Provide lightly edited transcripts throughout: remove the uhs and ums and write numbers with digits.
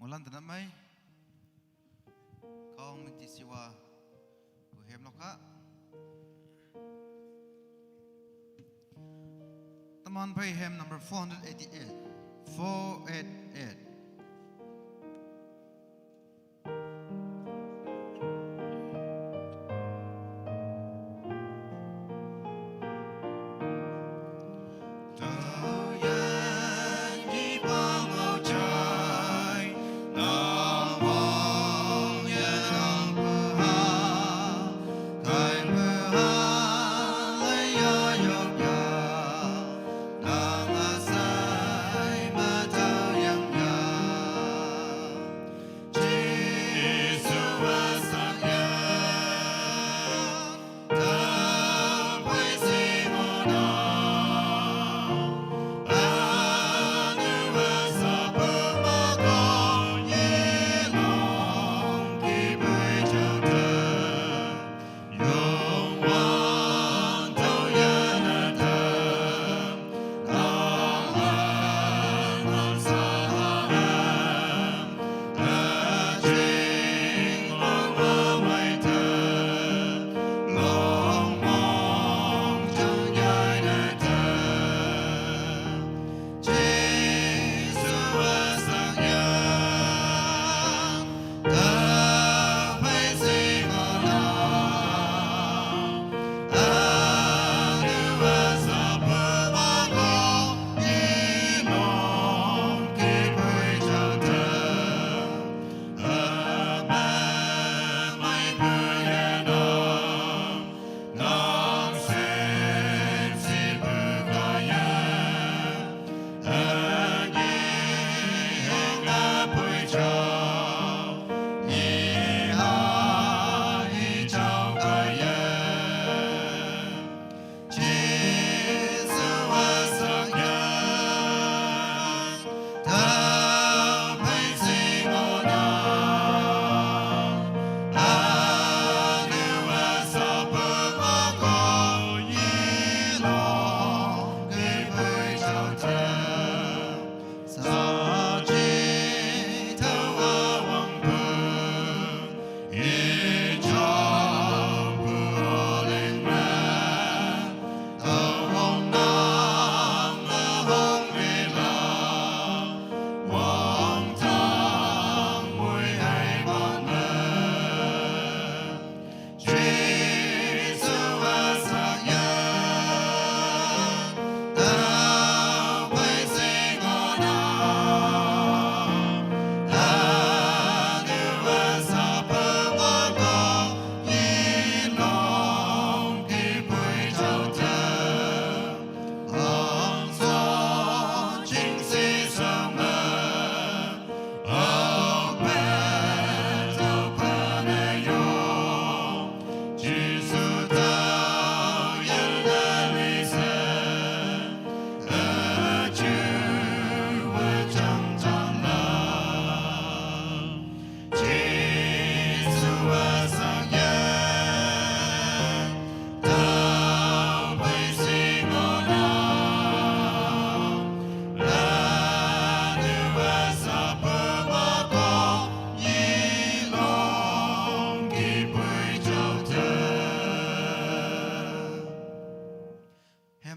lần thứ năm mấy con mình chỉ siwa của hem nó khác tâm an pay hem number 488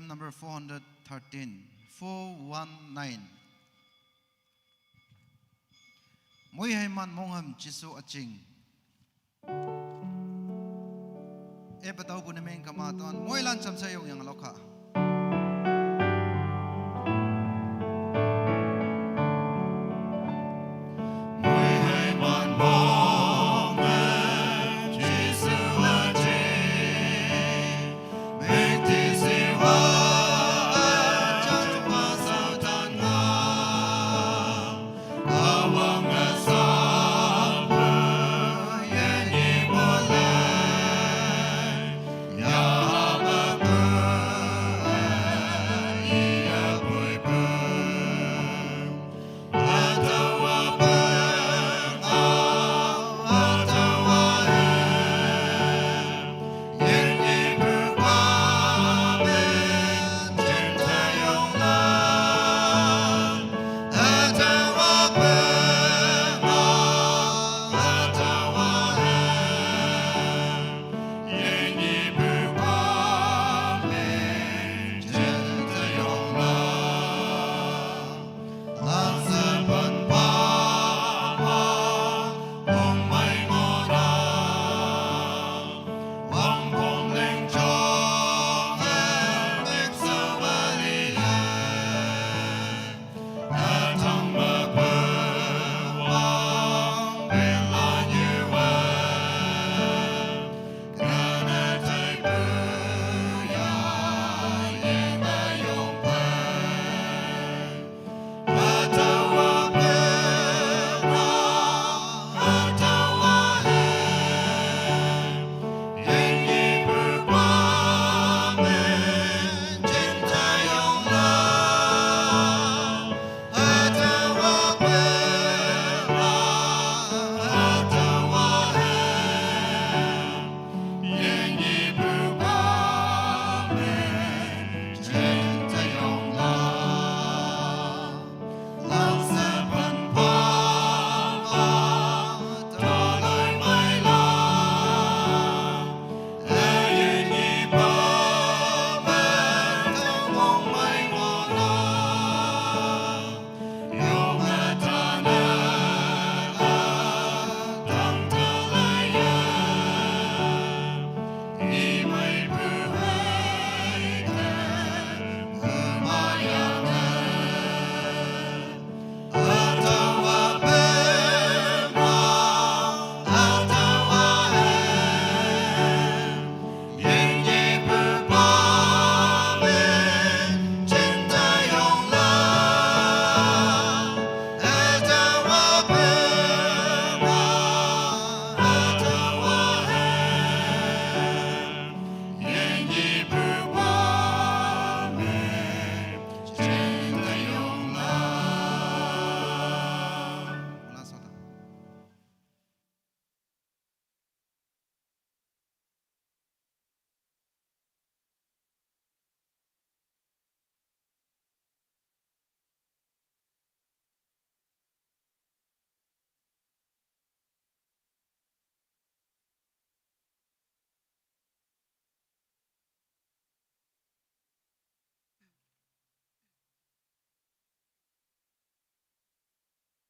number 419 mỗi hay man mong hầm chisu aching e patau pun meng kamaton mỗi lan cham sayong yang lokha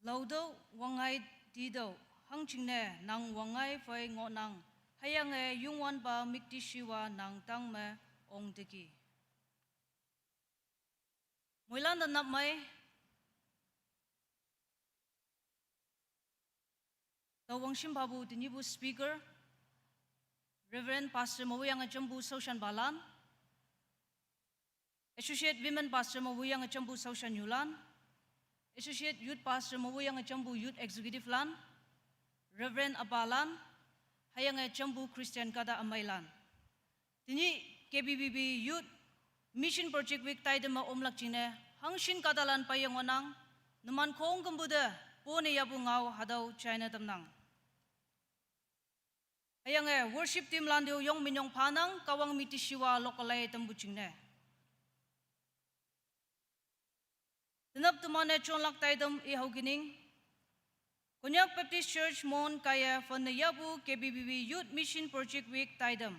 laudo wangai dido hangchingne nang wangai fai ngonang hayange yungwan ba mikti shiwa nang tang me ong deki moilan nap mai tawangshim babu dinibu speaker Reverend Pastor Mawuyang Achambu Soshan Balan Associate Women Pastor Mawuyang Achambu Soshan Yulan Associate Youth Pastor Mawuyang Achambu Youth Executive Lan Reverend Abalan Hayang Achambu Christian Kada Amailan Dini KBBB Youth Mission Project Week Taidama Omlak Chine Hangshin Kadalan Payangonang Naman Kong Kambuda Pone Yabungao Hadau China Tamnang Ayang worship team landio yong minyong panang kawang miti siwa lokalay tambuchingne. Tinap tumane chonlak taidam ihawgining. Konyak Baptist Church mon kaya fanayabu KBBB Youth Mission Project Week taidam.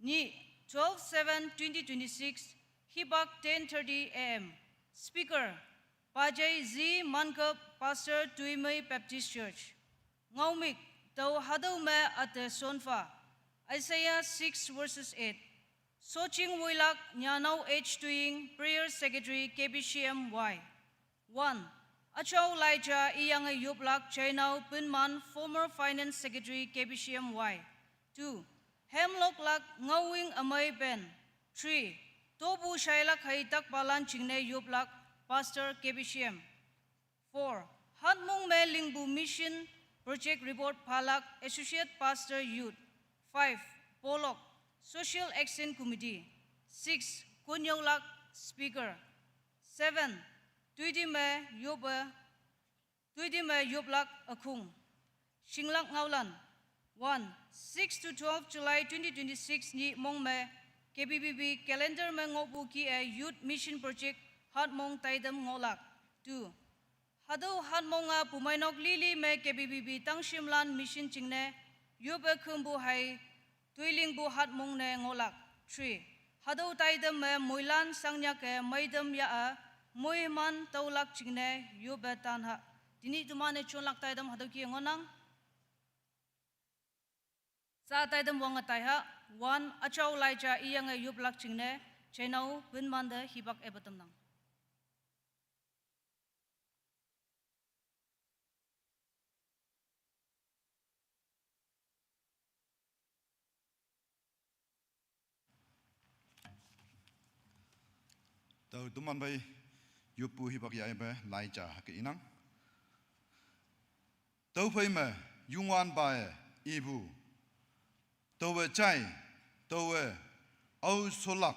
Ni 12/7/2026 hibak 10:30 AM. Speaker Pajay Z Mankap Pastor Tuimay Baptist Church. Ngaumik Tau hadau me at sonfa Isaiah 6:8 Soching Wilak Nyanau H Tuing Prayer Secretary KBCMY 1 Achau Laija Iyang Yublak Chainau Pinman Former Finance Secretary KBCMY 2 Hemlock Lak Ngawing Amay Ben 3 Tobu Shailak Haitak Balan Chingne Yublak Pastor KBCM 4 Hatmung Me Lingbu Mission Project Report Palak Associate Pastor Youth 5 Polok Social Action Committee 6 Kunyolak Speaker 7 Tuidime Yoblak Akung Shinglak Ngaulan 1 6 to 12 July 2026 Ni Mongme KBBB Calendar Me Ngobu Ki Youth Mission Project Hatmong Taidam Ngolak 2 Hado Hatmonga Pumainok Lili Me KBBB Tang Shimlan Mission Chingne Yobe Kumbu Hai Tuiling Bu Hatmong Ne Ngolak 3 Hado Taidam Me Moilan Sangnya Ke Maidam Ya Moiman Taulak Chingne Yobe Tanha Dini Tumane Chonlak Taidam Hado Ki Ngonang Sa Taidam Wanga Taiha 1 Achau Laija Iyang Yoblak Chingne Chenau Binmanda Hibak Ebatam Nang Tau tuman bay yupu hibak ya ebe laija ke inang. Tau pay me yungwan bae ibu. Tau we chai, tau we au solak.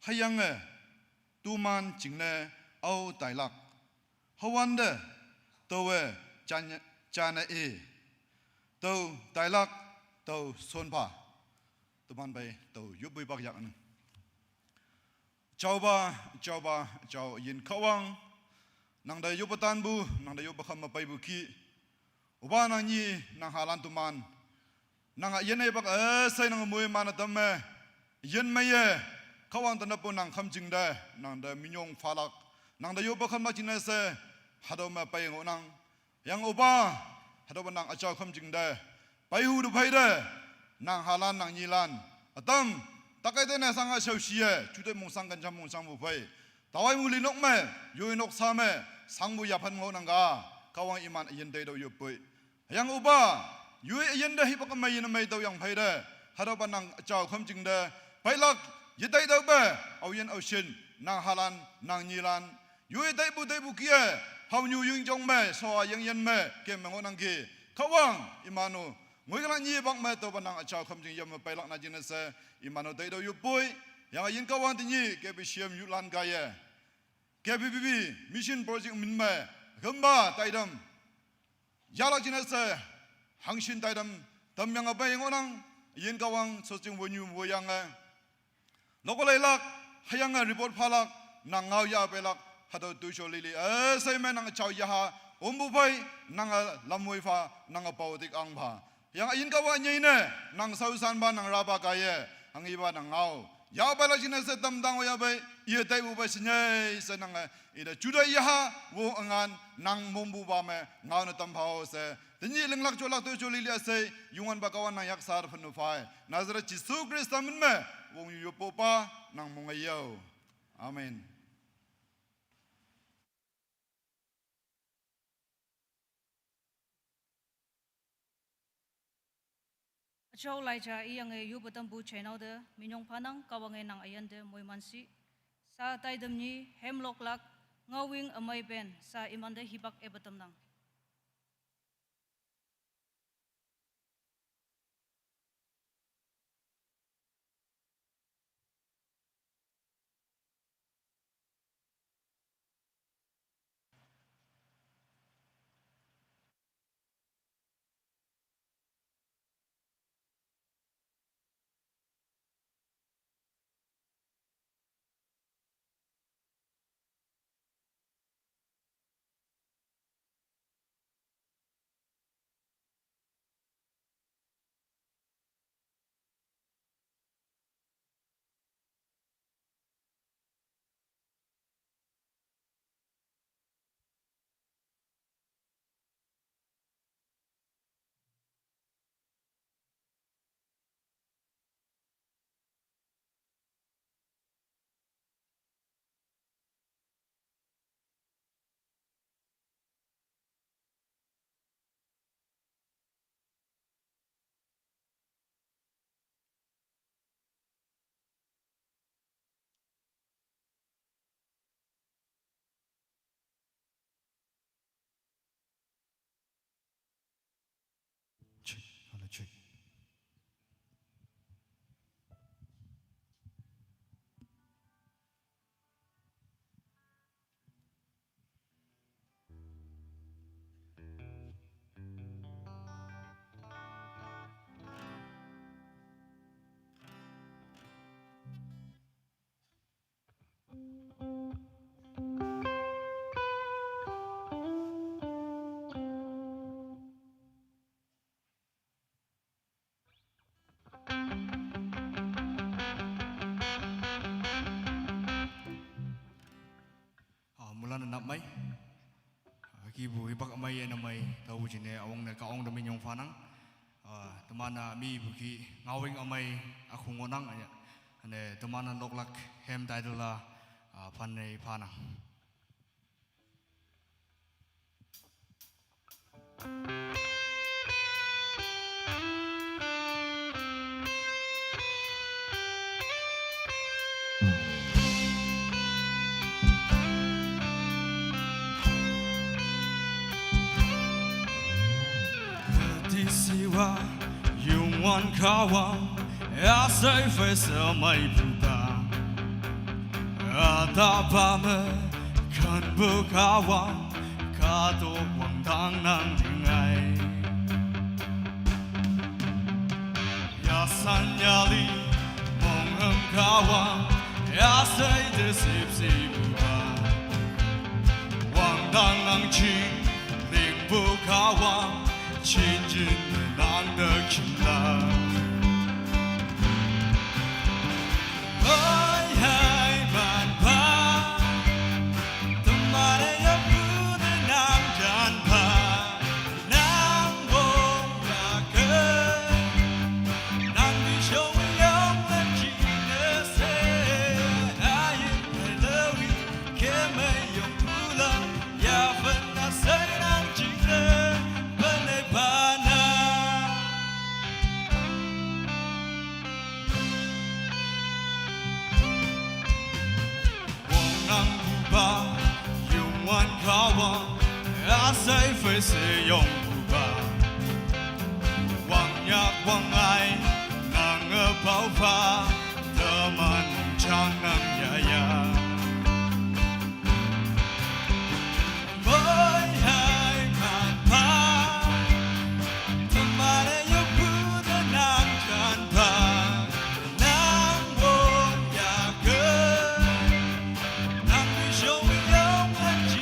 Hayang e tuman jingne au tailak. Hawande tau we jana e. Tau tailak tau sonpa. Tuman bay tau yupu hibak ya anang. Chao yin kawang nang da yobatan bu nang da yobakam mapai bu ki uba nang ni nang halan tuman nang yen e bak sai nang moy man tamme yen meye kawang tan po nang kham jing da nang da minyong falak nang da yobakam ma jin se hado ma pai ngo nang yang uba hado nang achao kham jing da pai hu du pai da nang halan nang ni lan atam Takai dene sanga shaushie, jude mong sangkan jam mong sangmu pai. Tawai muli nok me, yoi nok same, sangmu yapan ngonanga, kawang iman yende do yopoi. Yang uba, yoi yende hipak mai na mai do yang pai de, harapan nang chao kham jing de, pai lak yedai do be, au yen au shin, nang halan, nang nilan, yoi dai bu kie, hau nyu yung jong me, so yang yen me, ke mengonang ki, kawang imanu. Ngoi kalang ni bang me to banang achao kham jing yam pai lak na jin se imano dai do yu poi yang yin kawang ti ni ke bi siam yu lan ga ye KBBB mission project min me gamba taidam yala jin se hangshin taidam tam yang abai ngonang yin kawang so jing wonyu wo yang lokolai lak hayang report phalak nang ngau ya belak hado tu sho lili sai me nang chao ya ha ombu pai nang lamoi fa nang pautik ang pha yang ayin kawa nyai ne nang sausan ba nang raba kaya ang iba nang ngau ya ba la jin se tam dang ya ba ye tai bu ba sin ye se nang ida juda ya ha wo angan nang mom bu ba me ngau na tam phao se Tinyi ling lak cholak tu choli lia se yungan bakawan nang yak sar phanu phai Nazareth Jisu Christ amin me wong yu popa nang mongayo Amen. Achau lai cha iyang e yu batam bu channel de minyong panang kawang e nang ayan de moy mansi sa tai dam ni hemlock lak ngawing amai ben sa imande hibak e batam nang. Mulan nak mai, kibu ibak mai na mai tahu jine awang na kaong demi nyong fanang, temana mi buki ngawing amai aku ngonang anya, ane temana loklak hem taidula panai panang. Siwa yung wan kawang asay fesa may puta atapame kan bukawang kato wang dang nang tingay yasan yali mong ang kawang asay desip si buka wang dang nang ching ling bukawang 亲近的狼的情郎，爱还蛮怕，他妈的要不得难看怕，难过那个，难的手有了几个谁，爱也了你，可没有不了，要分那谁难记得。Asay phải sử dụng bù bà Quang nhạc quang ai nàng ở bao pha Thơ man mong trang nàng ya ya Với hai màn pha Thơ mà để yêu bù đa nàng chan pha Nàng vô ya cơ Nàng đi show me young and she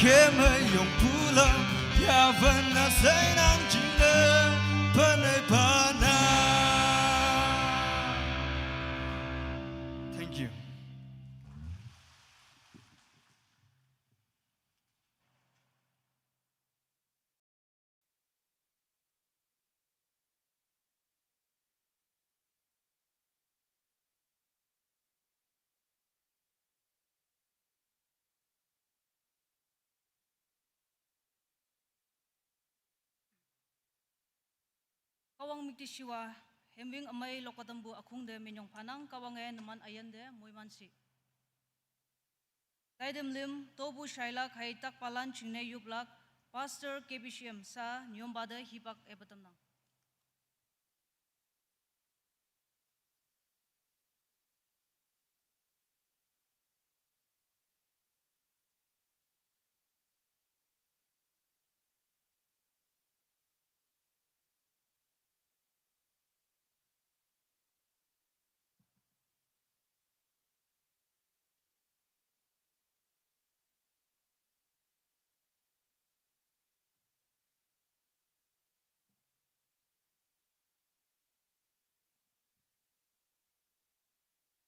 ke me yong pula ya vana sai nang jingle pane pana. Thank you. Kawang mikti siwa hembing amai lokatambu akung de minyong panang kawang naman ayan de moimansi. Taidem lim tobu shailak hai tak palan chingne yublak Pastor KBCM sa nyombada hibak ebatamnang.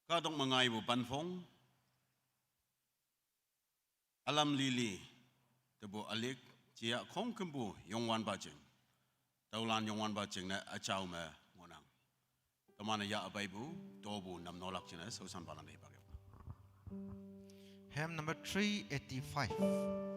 Kadong mga ibu panfong, alam lili, tebu alik, cia kong kembu yongwan bajing, taulan yongwan bajing na acau me ngonang. Temana ya abaibu, tobu nam nolak cina sausan balan ibagai. Hymn number 385.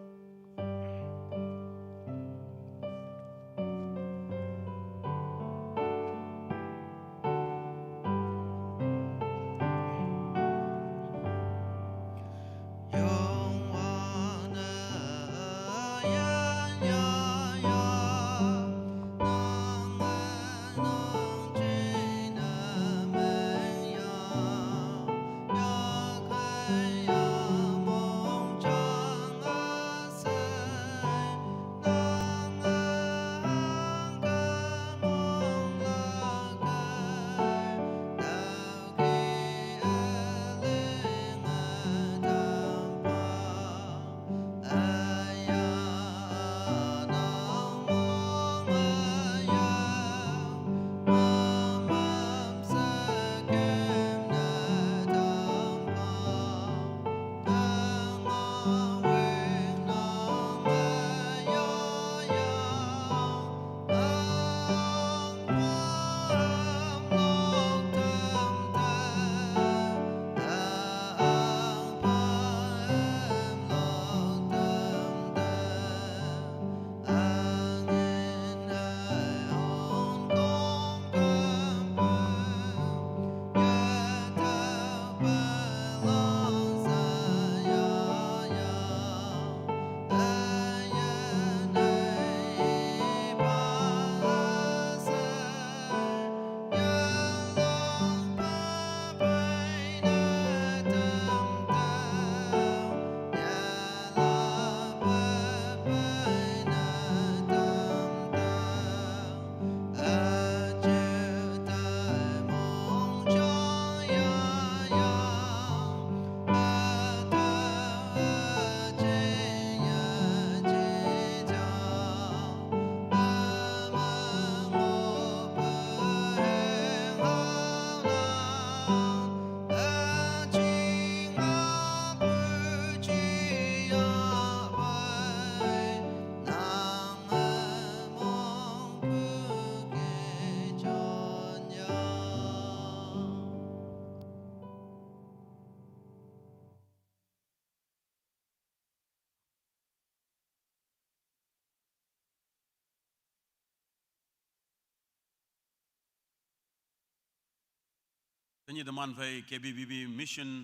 Tanya teman fai KBBB Mission,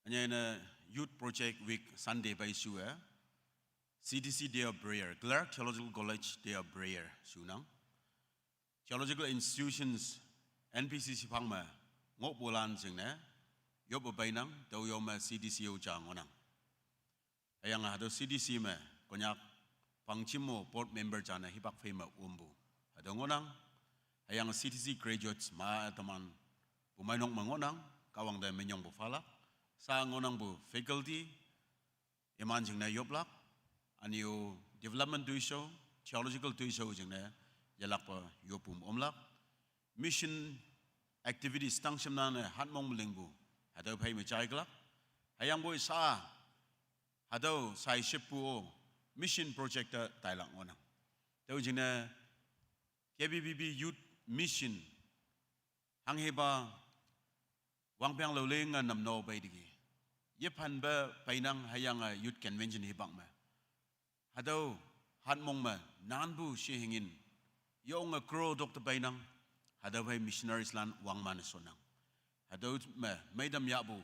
hanya na Youth Project Week Sunday by Sua, CDC Day of Prayer, Clark Theological College Day of Prayer, Sunang, Theological Institutions, NPCC Pangma, ngok bulan singna, yob bainang, tau yoma CDC ujang onang. Ayang ada CDC me, konyak pangcimo board member jana hibak fema umbu, ada ngonang. Ayang CTC graduates ma teman pumainong mengonang kawang dan menyong bufala sa ngonang bu faculty iman jing na yoblak aniu development tuiso theological tuiso jing na yalak pa yopum omlak mission activities tang shimna na hatmong melingbu hadaw phai me chai glak hayang boy sa hadaw sai shipu mission project tailak ona tau jing na KBBB youth mission hang heba wangpyang lo le nga nam no bai digi ye phan ba painang hayang youth convention hi bang ma hado han mong ma nan bu she hingin yong a crow dr painang hado bai missionaries lan wang man sonang hado ma maidam ya bu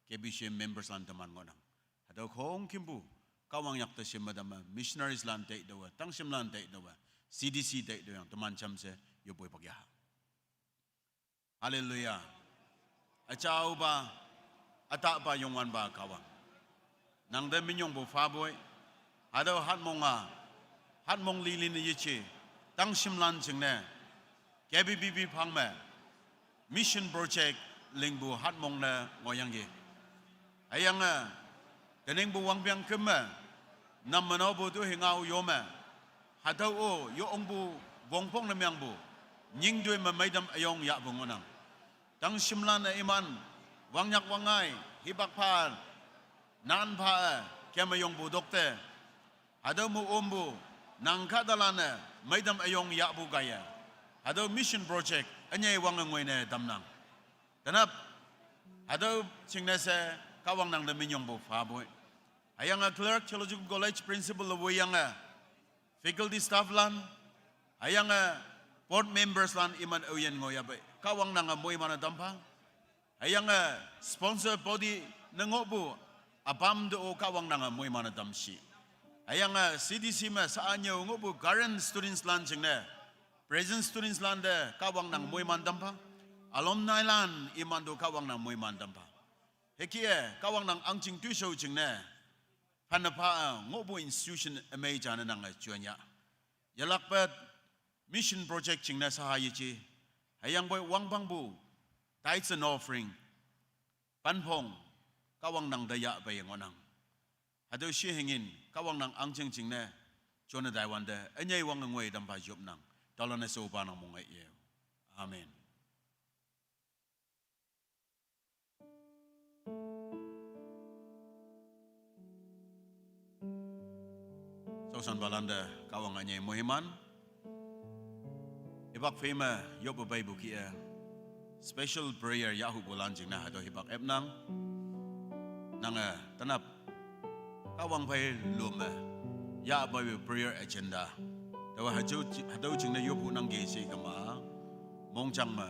KBC members lan taman ngonang hado khong kimbu kawang yak ta sim madam missionaries lan te do tang sim lan te do CDC te do yang taman cham se yo boy pagya hallelujah achau ba ata ba yongwan ba kawang nang de minyong bo fa boy hado hat mong li li ni yichi tang simlan jingne KBBB phang ma mission project lingbu hat mong na ngoyang ge ayang teneng bu wang byang kema nam mano bo tu hingau yo ma hado o yo ong bu bong pong na myang bu nying doi ma maidam ayong ya bu ngonang tang simlan na iman wangyak wangai hibak pan nan pa kemayong budok te hado mu ombu nang kadalana maidam ayong ya bu gaya hado mission project anyay wangangoi ne damnang tanap hado chingne se kawang nang de minyong bu fa boy ayang clerk theological college principal of yang faculty staff lan ayang board members lan iman oyen ngoya bay kawang nang moy mana dampang ayang sponsor body nangobu abam do kawang nang moy mana damsi ayang CDC ma saanyo ngobu current students lan jingne present students lan de kawang nang moy man dampang alumni lan iman do kawang nang moy man dampang hekie kawang nang angjing tuiso jingne panapa ngobu institution amay jana nang juanya yalakpat mission project jingne sahayichi hayang boy wangbang bu tithes and offering panpong kawang nang daya bay ngonang hado shi hingin kawang nang angjing jingne jona daiwande anyay wang ngoi dampa job nang talana so pa nang mong ye amen Sosan balanda kawang anyay mohiman ibak fema yob bay buki special prayer yahu bulan jing na hado hibak ebnang nanga tanap kawang bay lum ya bay prayer agenda tawa hado jing na yobu nang ge se kama mongchang ma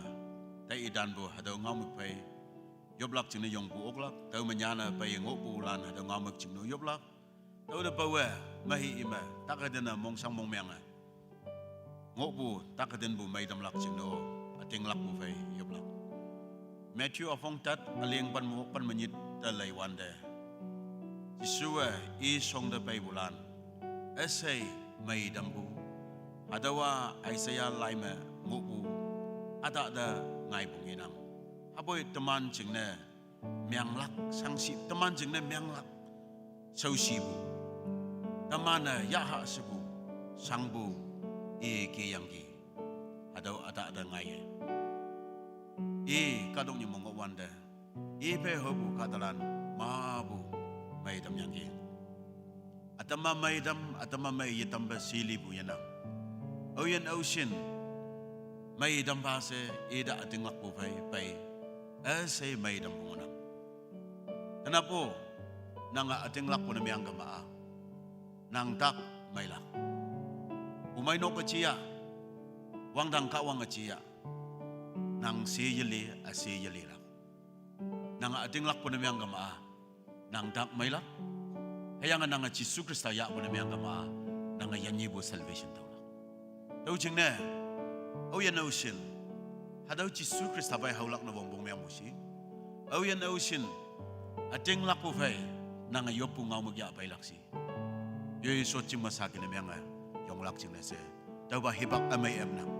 tai idan bu hado ngamuk bay yoblak jing na yong bu oklak taw manyana bay ngopu lan hado ngamuk jing no yoblak taw da bawa mahi ima takadena mongsang mongmyang ngobu takaden bu maidam lak jing no ating lak bu fai yoblak Matthew afong tat aling pan menit talai wande Jisua i song da pai bulan esay maidam bu adawa Isaiah laima ngobu ada da ngai bunginang aboy teman jing ne myang lak sangsi teman jing ne myang lak sausi bu tamana yaha sebu sangbu ke yang ki adau ada ngai kadong ni mongo wanda pe hobu katalan mabu maidam yang ki atama mai yitam ba sili bu yana oyen ocean maidam ba se da ating lak bu pai asay maidam bungonang kenapo nanga ating lak po na miyang gamaa nang tak may lak umay no kachia wang dang kawang kachia nang siyali lak nang ating lak po na miyang gamaa nang tak may lak kaya nga nang Jisu Krista ya po na miyang gamaa nang yanyibo salvation daw lak daw jing na yan ocean hadaw Jisu Krista bay hawlak na bongbong miyang musi yan ocean ating lak po fay nang ayop po nga umagya bay lak si yoy soching masakin na miyang yung lak jing na se daw ba hibak amay nang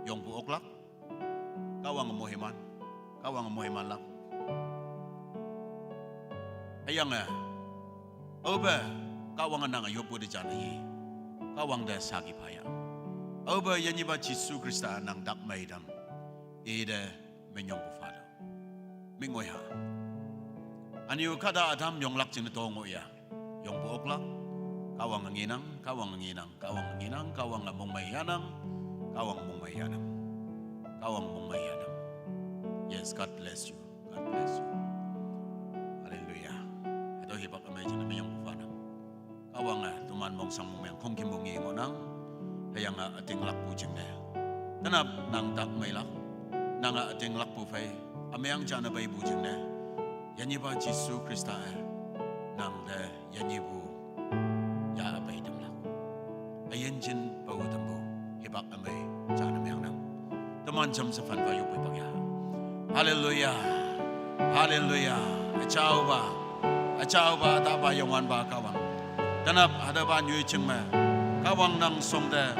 yung buok lak kawang mohiman lak ayang Oba kawang nang yopo de jana ye. Kawang da sagi paya. Oba yanyi ba Yesu Krista nang dak maidam. Ida menyong bu fado. Mingoya. Aniu kada adam yong lak jin tongo ya. Yong bu oklak. Kawang nginang, kawang nginang, kawang nginang, kawang mong mayanang, kawang mong mayanang. Kawang mong mayanang. Yes, God bless you. God bless you. Hallelujah. Ito hibak amay dyan namin yung bufanang. Kawang tuman mong sang mong mayang kong kimbungi mo nang kaya nga ating lakpo dyan na. Tanap nang tak may lak. Nang ating lakpo fay. Amayang dyan na ba'y bujang na. Yan iba Jesu Krista nang da yan ibu ya abay damlak. Ayan dyan bawutan mo. Hibak amay dyan na mayang nang. Tuman jam sa fanfayo po'y pagya. Hallelujah. Hallelujah. Achao ba taba yongwan ba kawang. Tanap ada ba nyu ching ma. Kawang nang song de.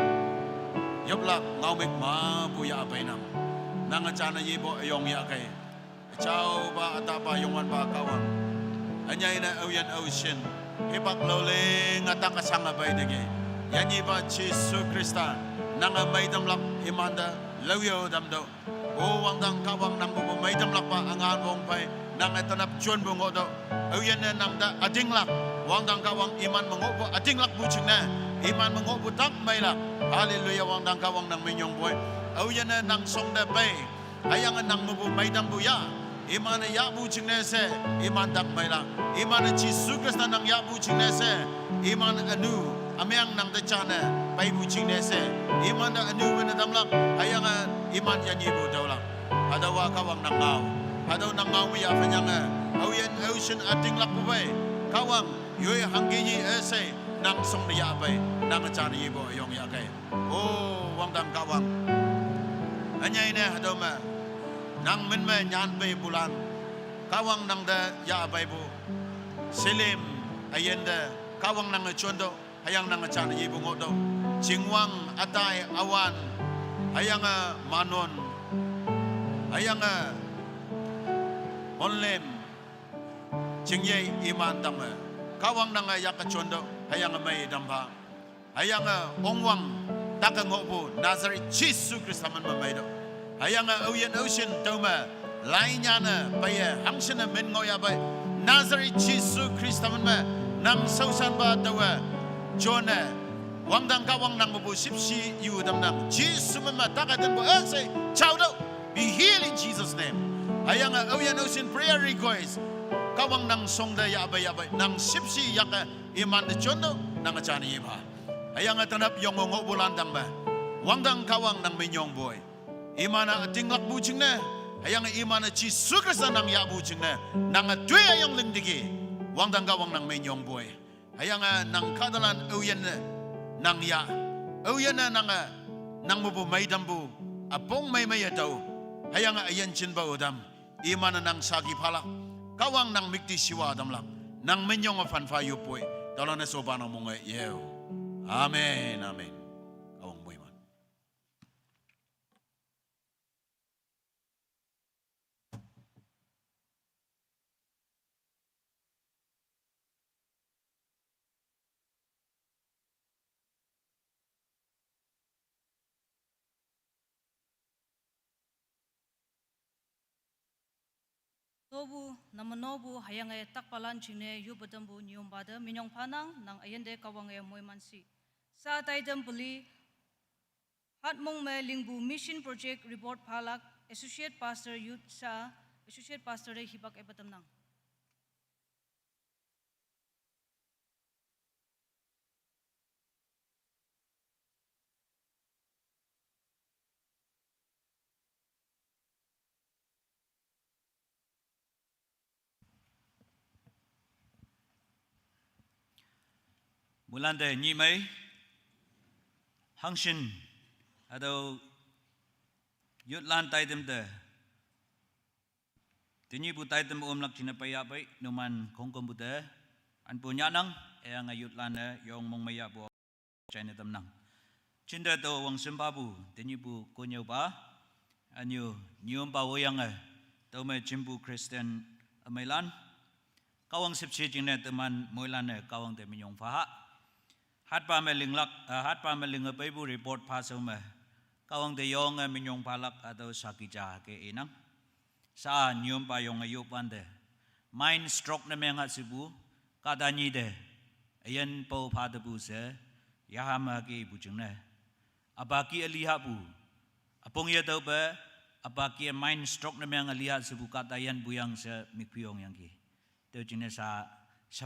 Yoblak ngau mek ma buya abay nam. Nang achana yibo yong ya kay. Achao ba taba yongwan ba kawang. Anyay na oyan ocean. Hibak lole ngata kasang abay dege. Yanyi ba Jesu Krista. Nang may damlak imanda lawyo damdo. O wang dang kawang nang bubu may damlak pa ang anbong pay nang etanap chun bungo do. Ayan na nang da adinglak. Wang dang kawang iman mengopo adinglak buching na. Iman mengopo tak may lak. Hallelujah wang dang kawang nang minyong boy. Ayan na nang song da bay. Ayang nang bubu may dam buya. Iman na ya buching na se. Iman tak may lak. Iman na Jesus Christ na nang ya buching na se. Iman anu. Amyang nang dachana bay buching na se. Iman na anu na damlak. Ayang iman yan ibu daw lang. Adawa kawang nang ngaw. Adaw nang ngaw ya fanyang ayan ocean ating lakubay. Kawang yoy hangginyi ese nang song na yabay nang achani ibo yong yakay. Oh wang dang kawang. Anyay na adaw ma. Nang minme nyan bay bulan. Kawang nang da yabay bu. Silim ayenda kawang nang chondo hayang nang achani ibo ngodo. Jingwang atay awan. Hayang manon. Hayang onlem. Jingye iman dama. Kawang nang yakachondo. Hayang may damba. Hayang ongwang. Takangopo. Nazareth Jesu Krista man mamaydo. Hayang oyan ocean doma. Lainnya na. Paya hangsina min ngoya bay. Nazareth Jesu Krista man ma. Nang sausan ba dawa. Jonah. Wang dang kawang nang mabu sipsi yu dam nang Jesus mama takadan bo say chow do be healed in Jesus name. Ayang oyan ocean prayer request kawang nang song da ya abay nang sipsi yak iman de chondo nang achani iba. Ayang tanap yong ngo bulan dang ba. Wang dang kawang nang minyong boy. Imana tinglak buching na. Ayang imana Jesus Krista nang ya buching na. Nang atwe ayang lingdigi. Wang dang kawang nang minyong boy. Ayang nang kadalan oyan nang ya, oyan na nang mubu may dambu, apong may daw, hayang ayan chin ba udam, iman na nang sagi palak, kawang nang mikti siwa adam lang, nang minyong fanfayo poy, dalan na soba ng mga yew. Amen, amen. Kawang mo iman. Tobu namanobu hayang takpalan chine yubatambu nyumbada minyong panang nang ayende kawang moy mansi. Sa taidam beli hatmong me lingbu mission project report palak associate pastor youth sa associate pastor de hibak ebatam nang. Mulanda nyi mai hangshin ado yut lan tai dem de tinyi bu tai dem lak china paya bai numan kongkom bu de an punya nang yang yut lan yong mong maya bu china dem nang chinda to wang simba bu tinyi bu konyo ba anyu nyom ba wo yang to me chimbu Christian amailan kawang sepsi jing ne teman moilan ne kawang te minyong faha hat pa me linglak hat pa me ling paibu report pa so me kawang te yong minyong palak atau sakija ke inang sa nyum pa yong ayu pande mind stroke na meng hat sibu kadani de ayan po pa de bu se yahama ke bu jing ne abaki aliha bu apong ya tau ba abaki mind stroke na meng aliha sibu katayan buyang se mikpiong yang ki teu jing ne sa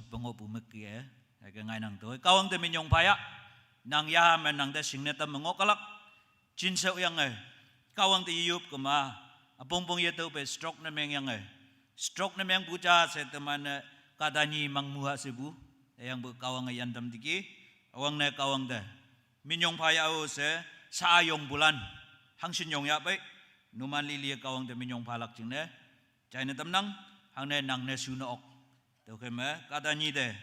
pengo bu mek ke ke ngai nang toi kawang te minyong paya nang yahama nang de sing ne tam ngokalak chin seu yang kawang te yup kema apong pong ya tau ba stroke na meng yang stroke na meng puja se teman kadani mangmuha sibu yang berkawang ayan dam tiki awang ne kawang de minyong paya o se sa yong bulan hang sin yong ya bai numan lili kawang de minyong palak jing ne chai ne tam nang hang ne nang ne su no ok to ke me kadani de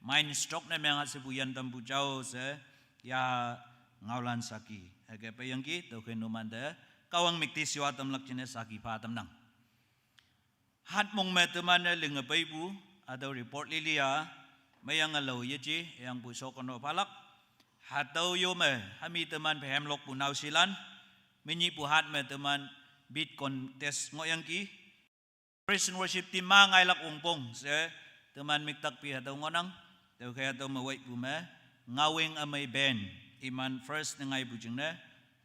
mind stroke ne meng sibu yan dam puja o se ya ngaulan saki ke pe yang ki to ke numan de kawang mikti siwa tam lak jing ne saki pa tam nang hat mong me teman ne ling bai bu atau report lilia mayang alo yeji yang bu so kono palak hatau yo me hami teman phem lok punau silan minyi pu hat me teman beat contest ngoyang ki praise and worship team ma ngai lak ungpong se teman miktak pi hatau ngonang teu kaya tau me wait pu me ngawing amai ben iman first ngai bu jing ne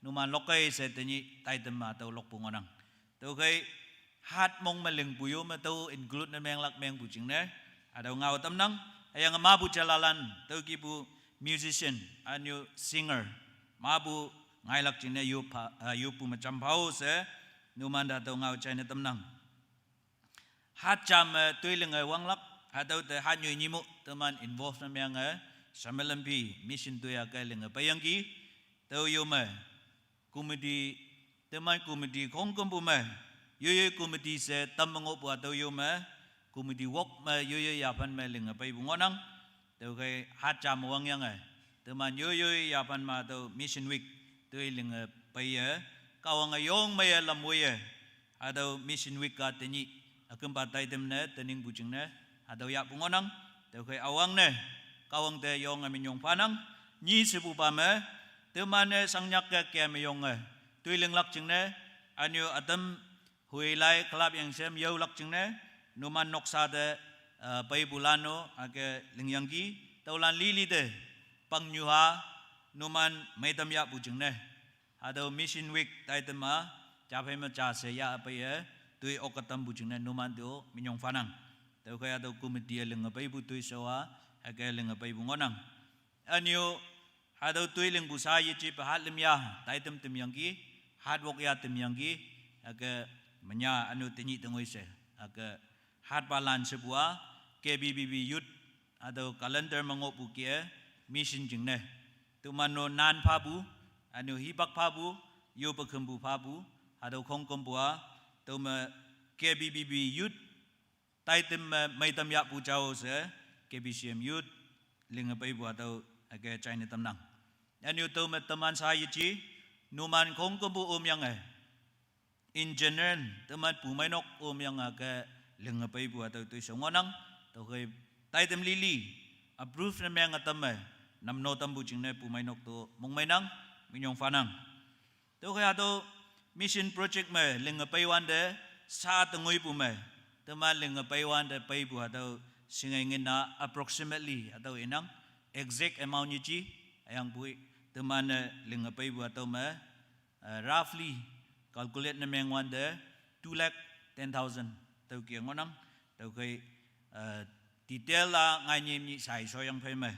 numan lokai se teni taitem ma tau lok pu ngonang teu kai hat mong maling puyo ma tau include na meng lak meng bu jing ne adau ngau tam nang ayang mabu jalalan tau ki bu musician anu singer mabu ngai lak jing ne yu pu macam pau se numan da tau ngau chai ne tam nang hat jam tui leng wang lak atau te hat nyu nyimu teman involve na meng samelampi mission tu ya kai leng payang ki tau yu me komedi teman komedi kongkom pu me yoyo komedi se tamangop wa tau yo me komedi wok me yoyo yapan me ling pai bungonang tau kai hat jam wang yang teman yoyo yapan ma tau mission week tu ling pai kawang ayong me lam we atau mission week ka teni akem patai tem ne tening bujing ne atau ya bungonang tau kai awang ne kawang te yong aminyong panang ni sebu pa me teman ne sangnyak ke me yong tu ling lak jing ne anyo adam hui lai klub yang sem yau lak jing ne numan noksa de pai bulano ake lingyang ki taulan lili de pangnyuha numan maitam ya bu jing ne ado mission week taitema japai ma cha se ya pai tui okatam bu jing ne numan do minyong fanang tau kaya ado komedi ling pai bu tui soa ake ling pai bu ngonang anyo ado tui ling bu sa yi chi pa hat lim ya taitem tem yang ki hat wok ya tem yang ki ake menya anu tenyi tengoi se aga hat balan sebuah KBBB youth atau kalender mengopu kia mission jing ne tu mano nan pabu anu hibak pabu yo bekembu pabu atau kongkom bua tu me KBBB youth taitem maitam ya pu jauh se KBCM youth linga pai bu atau aga China tamnang anu tu me teman saya ji numan kongkom bu yang in general teman pumai nok yang aga lenga pai bu atau tu songonang to kai taitem lili approve na meng atame nam no tam bu jing ne pumai nok to mong mai nang minyong fanang to kai ato mission project me lenga pai wan de sa tengoi pu me teman lenga pai wan de pai bu atau singai ngena approximately atau inang exact amount ni ji ayang bui teman lenga pai bu atau me roughly calculate na meng wan de 2,10,000 tau kia ngonang tau kai detail la ngai nyim ni sai so yang phai me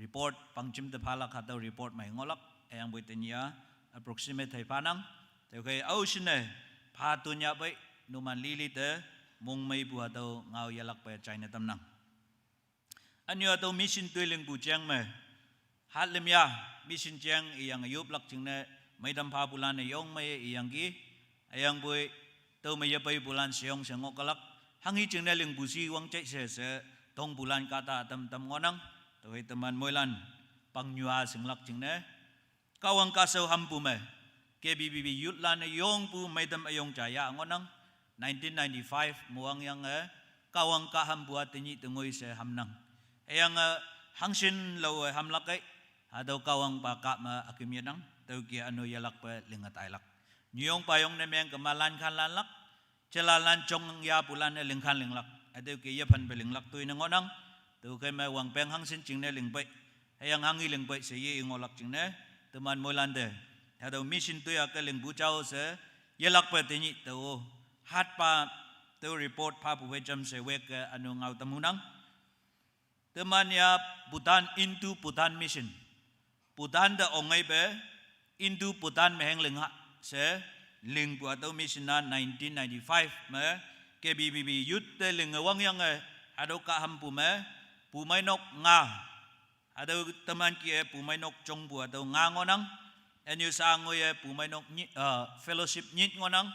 report pangchim te phala kha tau report mai ngolak ayang boi tenia approximate thai panang tau kai au shine pha tu nya bai numan lili te mong mai bu atau ngau yalak pa China tamnang anyo atau mission tuiling bu chang me hat lim ya mission chang yang yup lak ching ne mai dam pha bulan yong mai yang ki ayang boi tau mai pai bulan seong sengok kalak hangi ching ne ling busi wang chai se tong bulan kata tam ngonang to teman moilan pangnyua senglak ching ne kawang kasau hampu me KBBB youth lan yong pu mai dam ayong jaya ngonang 1995 muang yang kawang kaham buat tinyi tengoi se hamnang yang hangsin lo hamlakai ado kawang pa ka ma akim yanang tau ki anu yalak pa lingat ailak nyong payong na meng kamalan kan lanlak celalan chong ya pulan lingkan linglak ado ki yapan belinglak tu inangonang tau kai ma wang peng hangsin ching ne lingpai yang hangi lingpai se ye ingolak ching ne teman molande ado mission tu ya ke lingbu chao se yalak pa tinyi tau hat pa tau report pa pu jam se wek anu ngau tamunang teman ya Bhutan into Bhutan mission Bhutan da ongai be into Bhutan meheng lingha se ling bu atau mission na 1995 me KBBB youth te ling wang yang ado ka hampu me pumai nok nga ado teman ki pumai nok chong bu atau nga ngonang enyu sa ngoi pumai nok fellowship nyit ngonang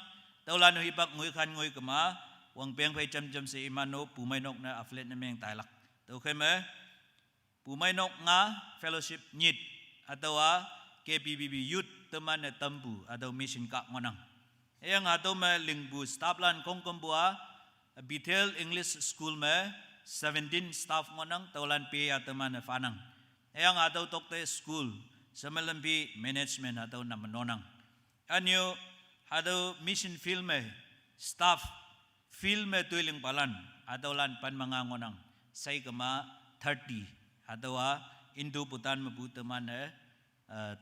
taulan hibak ngoi khan ngoi kama wang peng phai cham cham se imano pumai nok na aflet na meng tailak tau khai me pumai nok nga fellowship nyit atau KBBB youth teman tambu atau mission ka ngonang yang atau me lingbu staff lan kong kombua Bethel English School me 17 staff ngonang taulan pe teman fanang yang atau tokte school semelembi management atau namanonang anyo atau mission film me staff film me tuiling palan atau lan pan mga ngonang say kama 30 atau Indo Bhutan mabu teman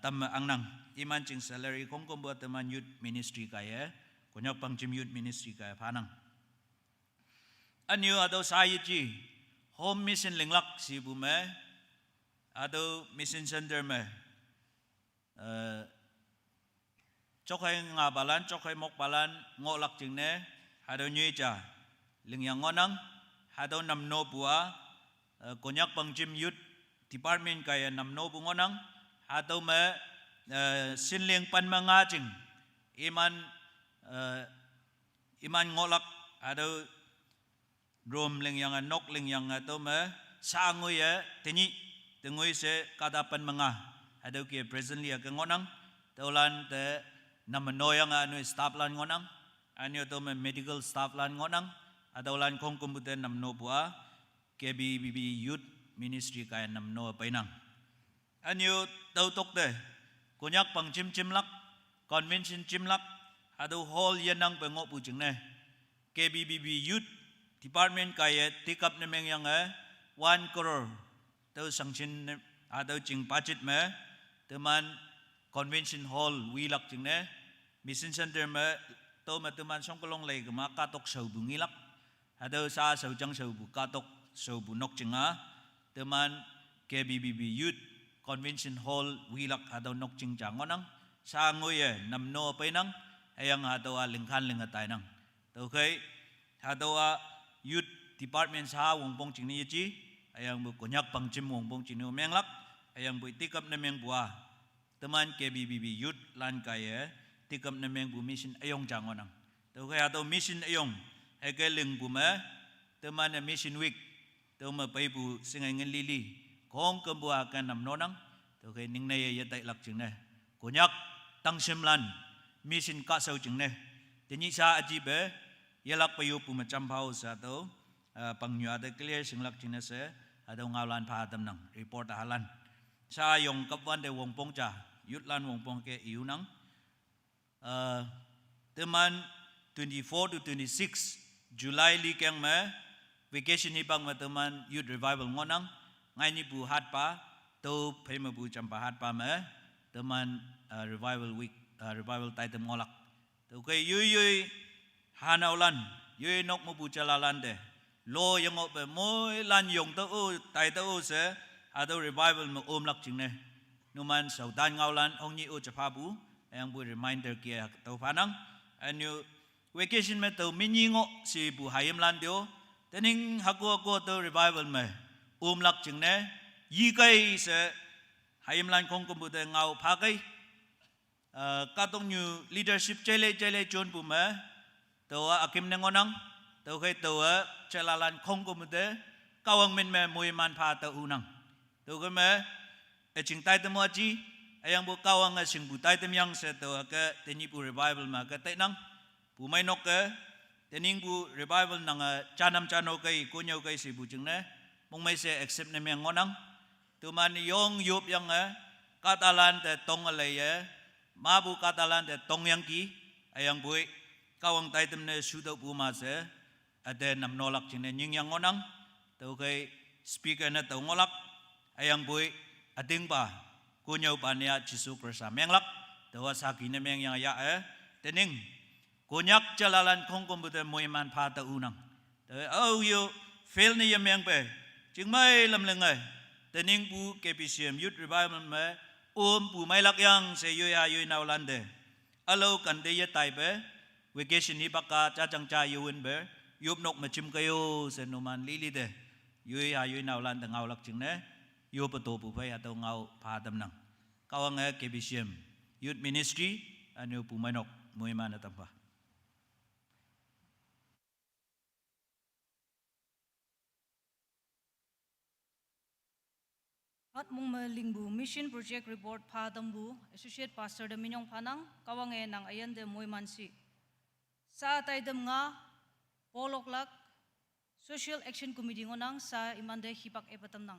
tam angnang iman ching salary kong buat teman youth ministry kaya konyak pangchim youth ministry kaya panang anyo atau saya ji home mission linglak si bu me atau mission center me chokai ngabalan chokai mokbalan ngolak ching ne atau nyui cha lingyang ngonang atau namno bua konyak pangchim youth department kaya namno bu ngonang atau me sinling pan mga ching iman ngolak atau rom ling yang nok ling yang atau me sangoy tinyi tengoi se kadapan mga atau ki presently ka ngonang taulan te namanoyang anu staff lan ngonang anyo to me medical staff lan ngonang atau lan kong komputer namno bua KBBB youth ministry kaya namno painang anyo tau tok de konyak pang chimlak convention chimlak ado hall yanang pengo puching ne KBBB youth department kaya tikap na meng yang 1 crore tau sangchin ado ching budget me teman convention hall wilak ching ne mission center me tau ma teman songkolong lay kama katok sau bungilak ado sa sau jang sau bu katok sau bu nok chinga teman KBBB youth convention hall wilak atau nok ching jangonang sa ngoye namno painang ayang atau lingkan lingatay nang to kay atau youth department sa wongpong ching ni ji ayang bu konyak pangchim wongpong ching no menglak ayang bu tikap na meng bua teman KBBB youth lan kaya tikap na meng bu mission ayong jangonang to kay atau mission ayong ay kay ling bu ma teman mission week to ma pay bu singay ngen lili kong kembua kan nam nonang to kay ning nay yatay lak ching ne konyak tang simlan mission ka sau ching ne tinyi sa ajibe yalak payu pu macam pau sa to pangnya ada clear sing lak ching ne se ado ngawlan pa tam nang report halan sa yong kapwan de wong pong cha yutlan wong pong ke iunang teman 24 to 26 July li keng me vacation ni bang teman youth revival ngonang ngai ni bu hat pa to phema bu champa hat pa me teman revival week revival taitem ngolak to kay yui hanaulan yui nok mo bu chalalan de lo yang op moi lan yong to o tai to o se ado revival mo lak ching ne numan sau dan ngaulan ong ni o chapa bu yang bu reminder kia to panang anyu vacation me to miningo si bu hayem lan dio tening hako to revival me lak ching ne yi kai se hayem lan kong komputer ngau pha kai katong new leadership chele chon pu me to akim ne ngonang to kai to chelalan kong komputer kawang men me mui man pha to unang to kai me ching tai te mo ji ayang bu kawang sing bu tai tem yang se to ka teni pu revival ma ka tai nang pu mai nok ke tening bu revival nang chanam chano kai konyo kai si bu chung ne mong mai se accept ne meng ngonang tu man yong yup yang Katalan te tong alay ma bu Katalan te tong yang ki ayang bui kawang tay tem ne sudo bu ma se ade nam nolak chung ne nying yang ngonang tu kai speaker ne tong ngolak ayang bui ading ba konyo pa niya Jisu Krista menglak tu asaki ne meng yang ya tening konyak jalalan kongkom bute moiman pha ta unang te oh you fail ni yam yang pe ching mai lam leng ai tening bu KPCM youth revival me bu mai lak yang se yo ya yo naw lan de alo kan de ye tai pe vacation ni baka cha chang cha yo win be yup nok ma chim kayo se no man li li de yo ya yo naw lan de ngau lak ching ne yo pa to bu phai atau ngau pha tam nang kawang KPCM youth ministry anu bu mai nok moiman atam pa At mong malingbu mission project report padambu associate pastor de minyong panang kawange nang ayan de moy mansi sa tay dem nga poloklak social action committee ngonang sa imande hipak epatam nang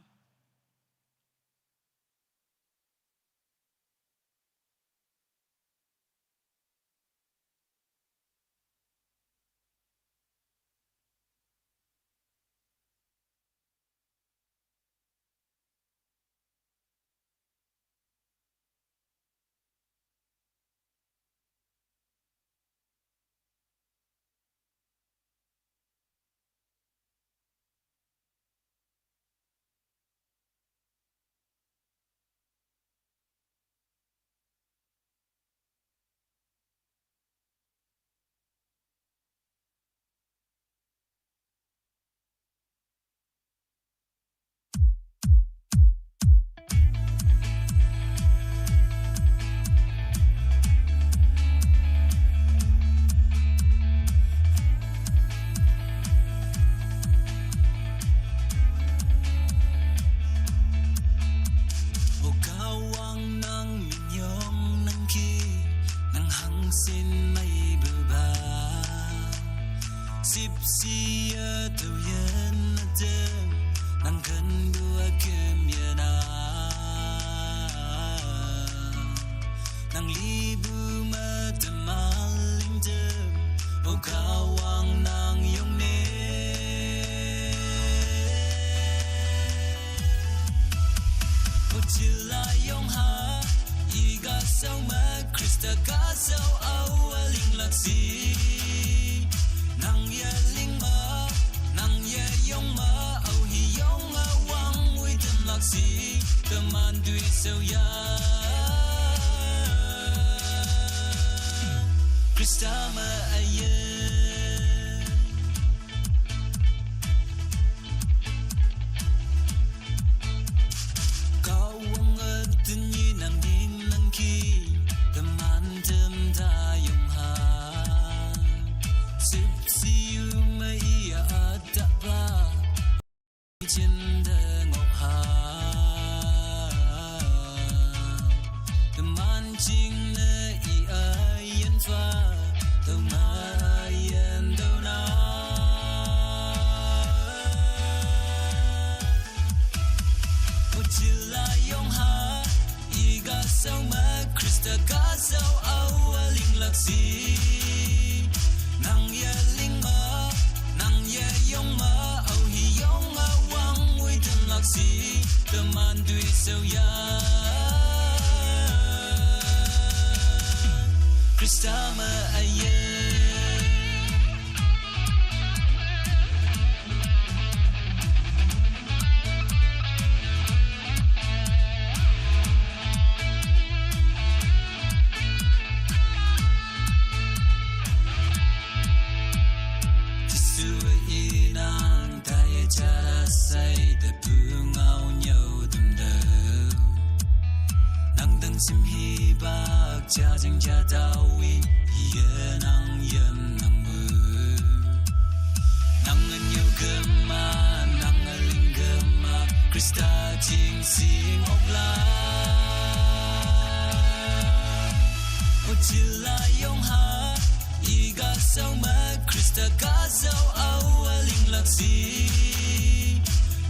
Krista kasau awaling laksi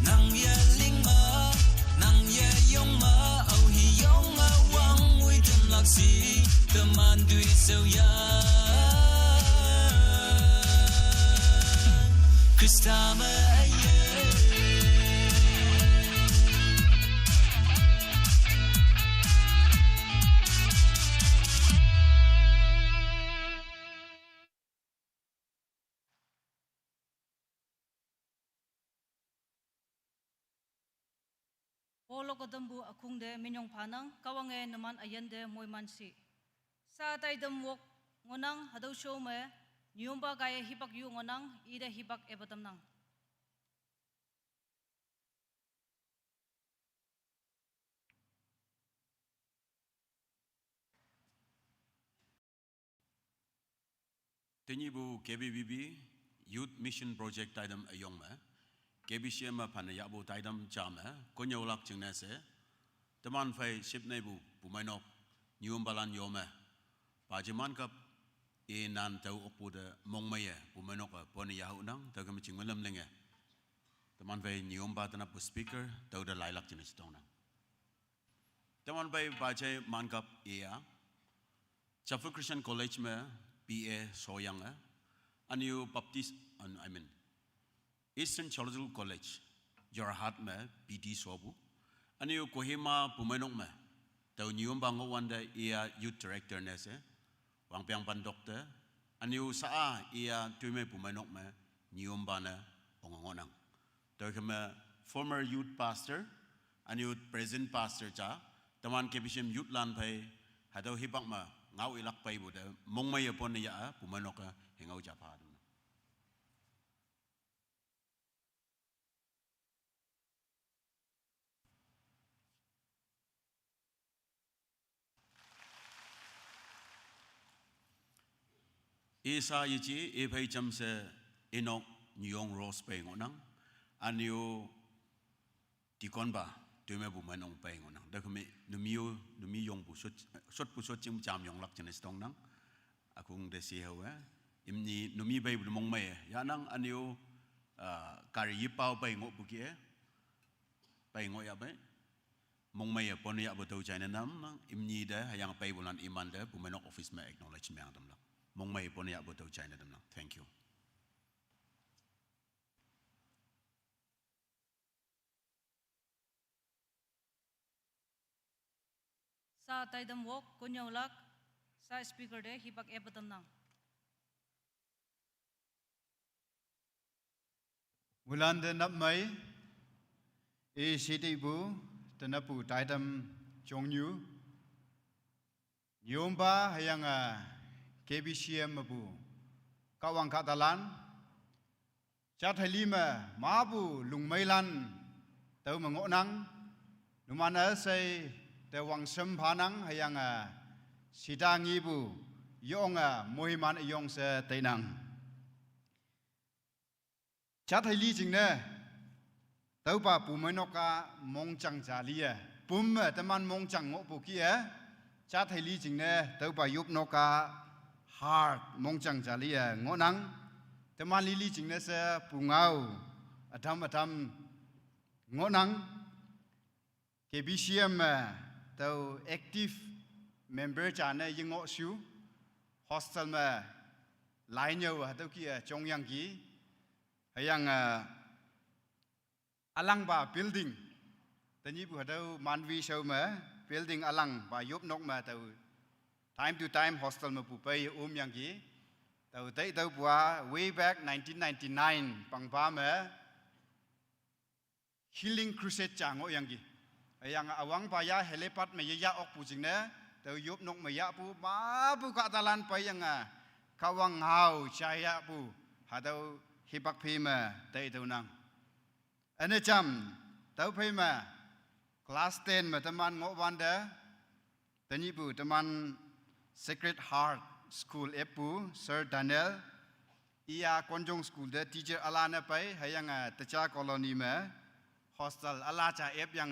nang ya lingma nang ya yong ma au hi yong awang wi tem laksi teman dui sau ya Kristama aye Polo kodambu akungde minyong panang kawange naman ayende moy mansi. Sa tay damwok ngonang hadaw show me nyumba kaya hipak yu ngonang ida hipak ebatam nang. Tenyibu KBBB Youth Mission Project taidam ayong ma. KBCM ma panayabo taidam chama konyolak chingnase. Teman fai shipnebu pumainok nyumbalan yoma. Pajiman kap nan tau okpuda mongmaya pumainok poni yahunang tau kami chingmalam lenge. Teman fai nyumba tanap speaker tau da lailak jenis tonang. Teman fai bajai mankap iya. Chafu Christian College ma PA Soyang Anu Baptist Eastern Theological College Jorhat me PD Sobu Anu Kohima Pumenok me Tau Nyum Bango Wanda ia Youth Director nese Wang Piang Pan Doctor Anu Saa ia Tume Pumenok me Nyum Bana Ongongonang Tau Kema former youth pastor Anu present pastor cha Taman Kebishim Youth Land Pai Hadau Hibak ma ngau ilak pai buda mong mai pon ya pumanok hengau japa dun Isa yici e pai cham se enok nyong rose pai ngonang anio tikonba tume pumanong pai ngonang da kami numi yong pu sot pu sot chim cham yong lak jenis tong nang akung desi hawa imni numi bai bu mong mai ya nang anio kari yipau bai ngo pu ki bai ngo ya bai mong mai pon ya bu tau china nam nang imni da yang pai bulan iman da pumanok office ma acknowledge me adam lak mong mai pon ya bu tau china dam nang thank you Sa tay damwok kunyolak sa speaker de hipak ebatam nang. Mulan de nap mai e city bu tenapu taidam chongyu Nyomba hayang KBCM bu kawang katalan chat halima mabu lungmailan tau mangonang numana say te wang sem panang hayang sidangi bu yong mohiman yong se tainang chat hali jingne tau pa pumenoka mongchang jalia pum teman mongchang ngo bu kia chat hali jingne tau pa yup noka heart mongchang jalia ngonang teman lili jingne se pungau adam ngonang KBCM tau active member chane yingo shu hostel ma lainyo tau kia chongyang ki hayang alang ba building tani bu tau manvi show ma building alang ba yup nok ma tau time to time hostel ma pu pai yang ki tau tai tau bua way back 1999 pangpa ma healing crusade chango yang ki yang awang paya helepat meya ok pujingna tau yup nok meya pu ma pu ka talan pa yang kawang hau chaya pu hadau hipak phima tai tau nang ane cham tau phima class 10 ma taman ngo wanda tani pu taman Sacred Heart School epu Sir Daniel ia konjong school de teacher alana pai hayang techa colony ma hostel alacha ep yang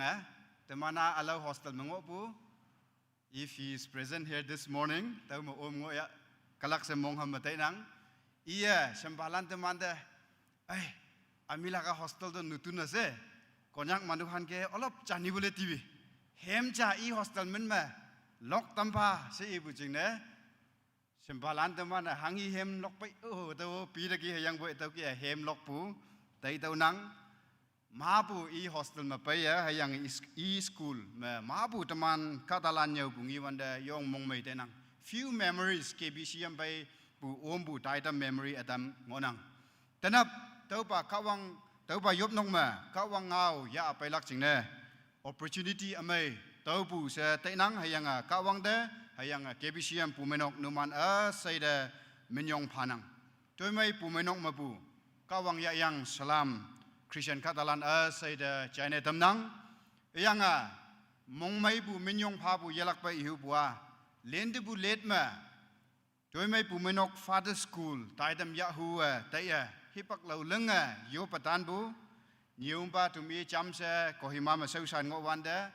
temana allow hostel mengopu if he is present here this morning tau mo om ngo ya kalak se mong ham matai nang iya sembalan teman deh amila ka hostel to nutun ase konyak manuhan ke olop chani bole tv hem cha i hostel min ma lok tampa se ibu jing ne sembalan teman hangi hem lok pai to pi da ki yang bo to ki hem lok pu tai to nang ma pu i hostel ma pai ya yang i school ma pu teman katalan nyau bungi wanda yong mong mai te nang few memories KBCM pai bu om bu tai tam memory adam ngonang tanap tau pa kawang tau pa yop nong ma kawang ngau ya pai lak jing ne opportunity amai tau bu se te nang hayang kawang de hayang KBCM pu menok numan sai de minyong phanang toi mai pu menok ma bu kawang ya yang salam Christian Catalan sai de China tam nang yang mong mai bu minyong pha bu yalak pai hu bua len de bu let ma tôi mấy phụ menok father school tại đầm ya hu tại hipak lâu lưng yo patan bu nhiều ba tụi mi chăm se có hima mà sâu san ngô wan đó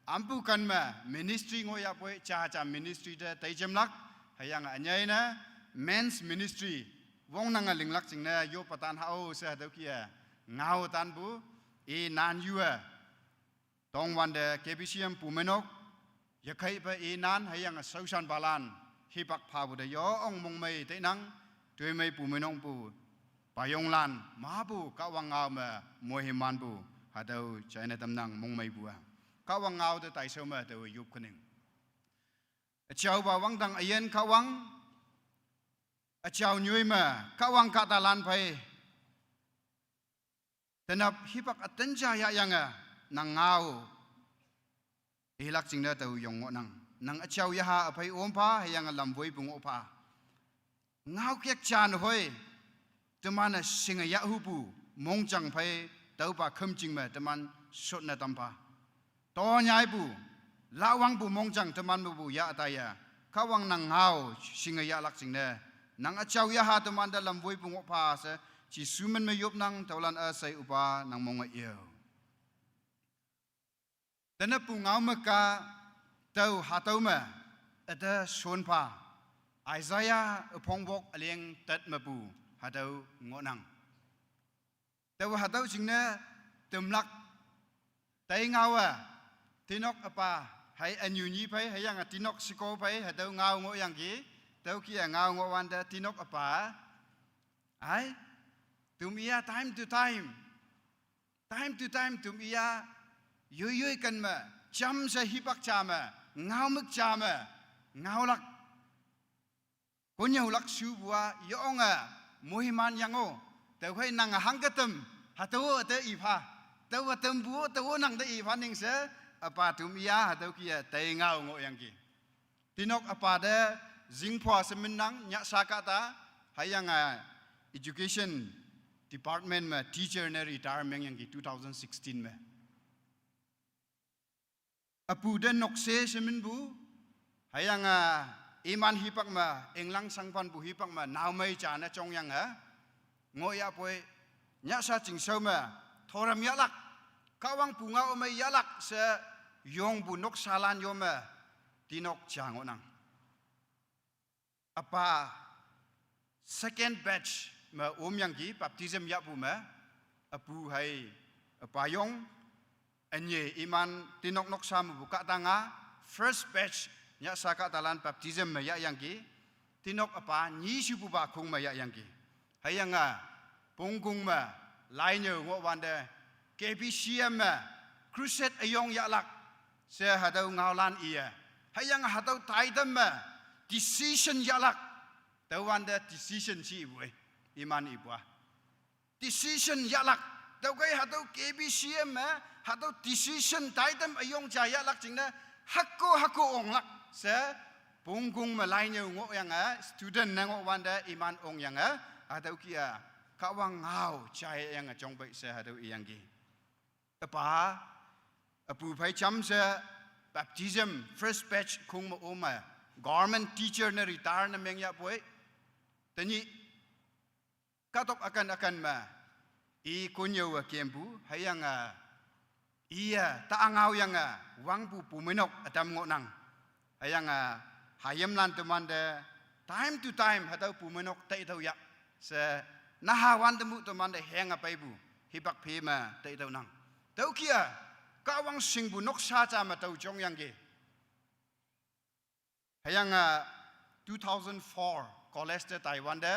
ampu kan mà ministry ngô ya boy cha ministry đó tại chăm lắc hay yang anh ấy na men's ministry vong nang linh lắc chừng na yo patan hao se đâu kia ngao tan bu e nan yu tong wan de KBCM phụ menok ya khai ba e nan hay yang sâu san balan hi bak pha bu de yo ong mong mai te nang tui mai pu mai nong pu pa yong lan ma bu ka wang ngao ma mo hi man bu ha dau China tam nang mong mai bu ka wang ngao de tai so ma de yup khaning a chau ba wang dang ayen ka wang a chau nyui ma ka wang ka ta lan phai tenap hi bak aten ja ya yang nang ngao ilak jing da tau yong ngo nang nang achau ya ha apai om pha hayang lam voi bung opha ngau kek chan hoi temana singa ya hu pu mong chang phai tau pa kham ching ma teman sot na tam pa to nyai pu lawang pu mong chang teman bu ya ta ya kawang nang ngau singa ya lak ching ne nang achau ya ha teman da lam voi bung opha se chi sumen me yop nang taulan a sai upa nang mong a yo tana pu ngau ma ka tau hatau ma ada son pa Isaiah phong bok aleng tat ma pu hatau ngonang tau hatau jingna tumlak tai ngawa tinok apa hai anyu ni pai hai yang tinok siko pai hatau ngau ngo yang ki tau kia ngau ngo wanda tinok apa ai tumia time to time tumia yoi kan ma cham sa hipak chama ngau mực cha mà ngau lak có nhiều lak su bua yonga muhiman yango tàu hay nang hang katem hatu ate ipa tàu atem bu tàu nang de ipa ning se apa tumia hatu kia tai ngau ngo yang ki tinok apa de jingphwa seminang nya sakata hayang education department ma teacher na retirement yang ki 2016 ma apu den nokse semin bu hayang iman hipak ma englang sangpan bu hipak ma naw mai cha na chong yang ngoya poi nya sa ching so ma thoram yalak kawang punga o mai yalak se yong bu nok salan yo ma tinok chang onang apa second batch ma yang gi baptism ya bu ma apu hai apa yong anye iman tinok nok sam buka tanga first batch nya saka talan baptism ma ya yang ki tinok apa ni su bu ba khung ma ya yang ki hayanga pongkung ma lai nyo ngo wan de KBCM ma crusade ayong ya lak se hadau ngaulan iya hayanga hadau taidam ma decision ya lak tawan de decision chi bu iman ibwa decision ya lak tau kai hadau KBCM ma hadau decision taidam ayong jaya lak jingna hakko ong lak se pungkung malai nyo ngo yang student na ngo wanda iman ong yang hadau kia kawang ngau jaya yang chong bai se hadau yang gi apa apu phai cham se baptism first batch kung ma oma government teacher na retire na meng ya boy tani katok akan ma I kunyo wa kempu hayang iya ta angau yang wang pu menok atam ngonang hayang hayam lan teman de time to time hatau pu menok tai tau ya เสนาหาวันตมุตมันได้แหงไปบุฮิบักเพมาเตยเต้านังเต้าเคียก็วังสิงบุนกชาจามาเต้าจงยังเกให้ยัง2004 college ไต้หวันเด้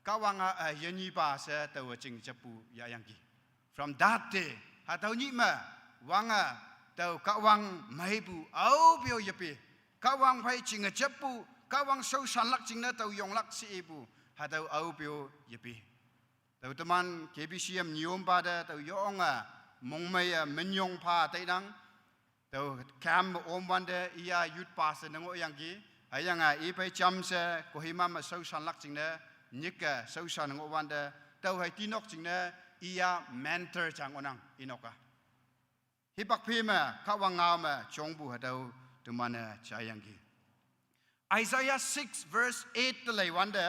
ก็วังยันยีบาเสเต้าจริงจะปูยายังกี from that day หาเต้านี้มาวังเต้าก็วังไม่ปูเอาเปียวยปีก็วังไปจริงจะปูก็วังโซชันลักจริงนะเต้ายงลักสีปูหาเต้าเอาเปียวยปีเต้าตมันเคบิซีเอ็มนิยมบาเด้เต้ายองมงไม่มันยงพาเต้ดังเต้าแคมอมวันเด้อียยุดปัสนังโอยังกีไอ้ยังอีไปจำเสก็หิมาโซชันลักจริงนะนิกโซชันนังโอวันเด้เต้าให้ที่นกจริงนะอียเมนเทอร์จังโอนังอินอกฮิปักพีมาข้าวังงาวมาจงบูหาเต้าตุมันใจยังกี Isaiah 6 verse 8 เลยวันเด้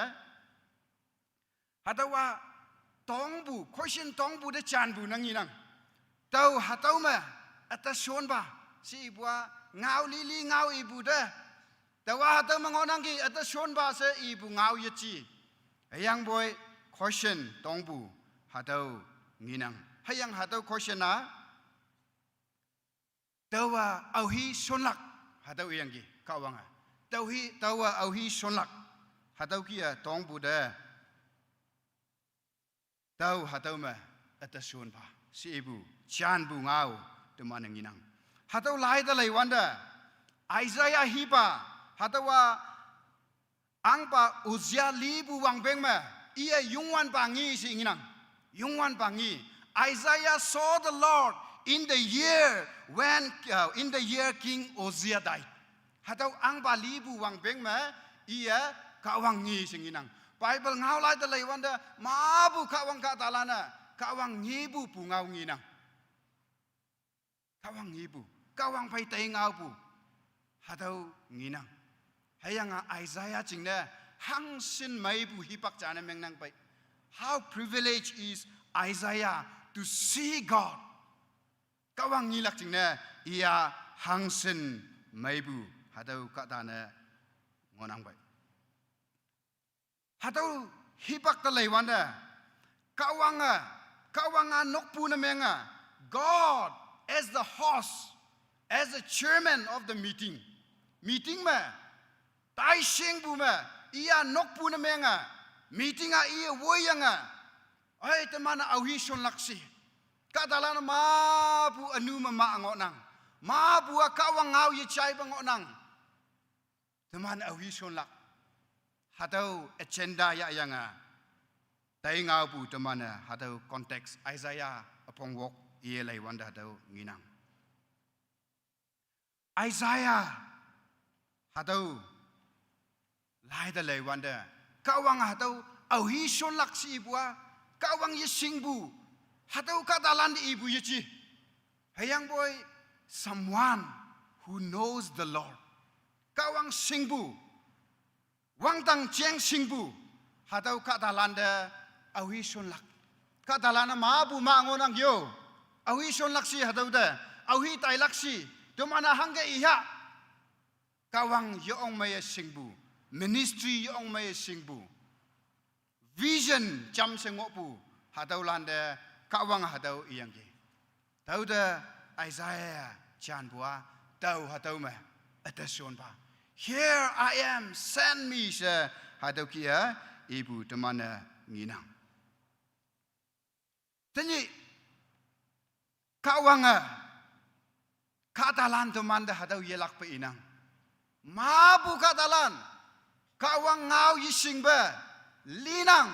หาเต้าว่าตองบู question ตองบูได้จานบูนังอีนังเต้าหาเต้ามาอัตชนบ่าสิบัวงาวลีลีงาวอีบูเด้แต่ว่าหาเต้ามางอนังกีอัตชนบ่าเสอีบูงาวยจียังบอย question ตองบูหาเต้างีนังให้ยังหาเต้า question นะเต้าว่าเอาฮีชนลักหาเต้ายังกีข้าวังเต้าว่าเอาฮีชนลักหาเต้ากี้ตองบูเด้เต้าหาเต้ามาอัตชนบ่าสิบูจานบูงาวตุมันงีนังหาเต้าไล่ตะเลยวันเด้ไอซายาฮิปาหาเต้าว่าอังปาอุซยาลีบูวังเบงมาอียุงวันปังงีสิงีนังยุงวันปังงี Isaiah saw the Lord in the year when King Uzziah died หาเต้าอังปาลีบูวังเบงมาอีกะวังงีสิงีนังBible งาวไล่ตะเลยวันเด้มาบูกะวังกะตาลานะกะวังงีบูปูงาวงีนังกะวังงีบูกะวังไปเตงาวบูหาเต้างีนังให้ยังไอซายาจริงเนี่ยหังสินไม่บูฮิปักจานเมงนังไป How privileged is Isaiah to see God กะวังงีลักจริงเนี่ยอียหังสินไม่บูหาเต้ากะตานะงอนังไปหาเต้าฮิปักตะเลยวันเด้กะวังนกปูนะเมงGod as the host as the chairman of the meeting มาตายเชียงบูมาอียนกปูนะเมงmeetingอียวยยังไอ้ตะมันเอาฮิชนลักษีกะตะลานมาบูอนุมะงอนังมาบูกะวังงาวยิใจบงอนังตะมันเอาฮิชนลักหาเต้า agenda ยังแต่งาวบูตะมันหาเต้า context Isaiah อพงวกอียเลยวันเต้างีนัง Isaiah หาเต้าไล่ตะเลยวันเด้กะวังหาเต้าเอาฮิชนลักษีบัวกะวังยิสิงบูหาเต้ากะตาลันอีบูยจีให้ยังบอย someone who knows the Lord กะวังสิงบูวังตังเจียงสิงบูหาเต้ากะตาลันเดเอาฮิชนลักกะตาลันมาบูมางอนังโยเอาฮิชนลักษีหาเต้าเดเอาฮิไตลักษีตุมันหังเกอีฮะกะวังยองไม่สิงบู ministry ยองไม่สิงบู vision จำเสงอปูหาเต้าลันเดกะวังหาเต้าอียังเกเต้าเดไอซายาจานบัวเต้าหาเต้ามาอัตชนบ่า Here I am send me เสหาเต้ากี้อีบูตมันงีนังทีนี้กะวังกะตาลันตมันเดหาเต้าเยลักไปอีนังมาบูกะตาลันกะวังงาวยิสิงเบลีนัง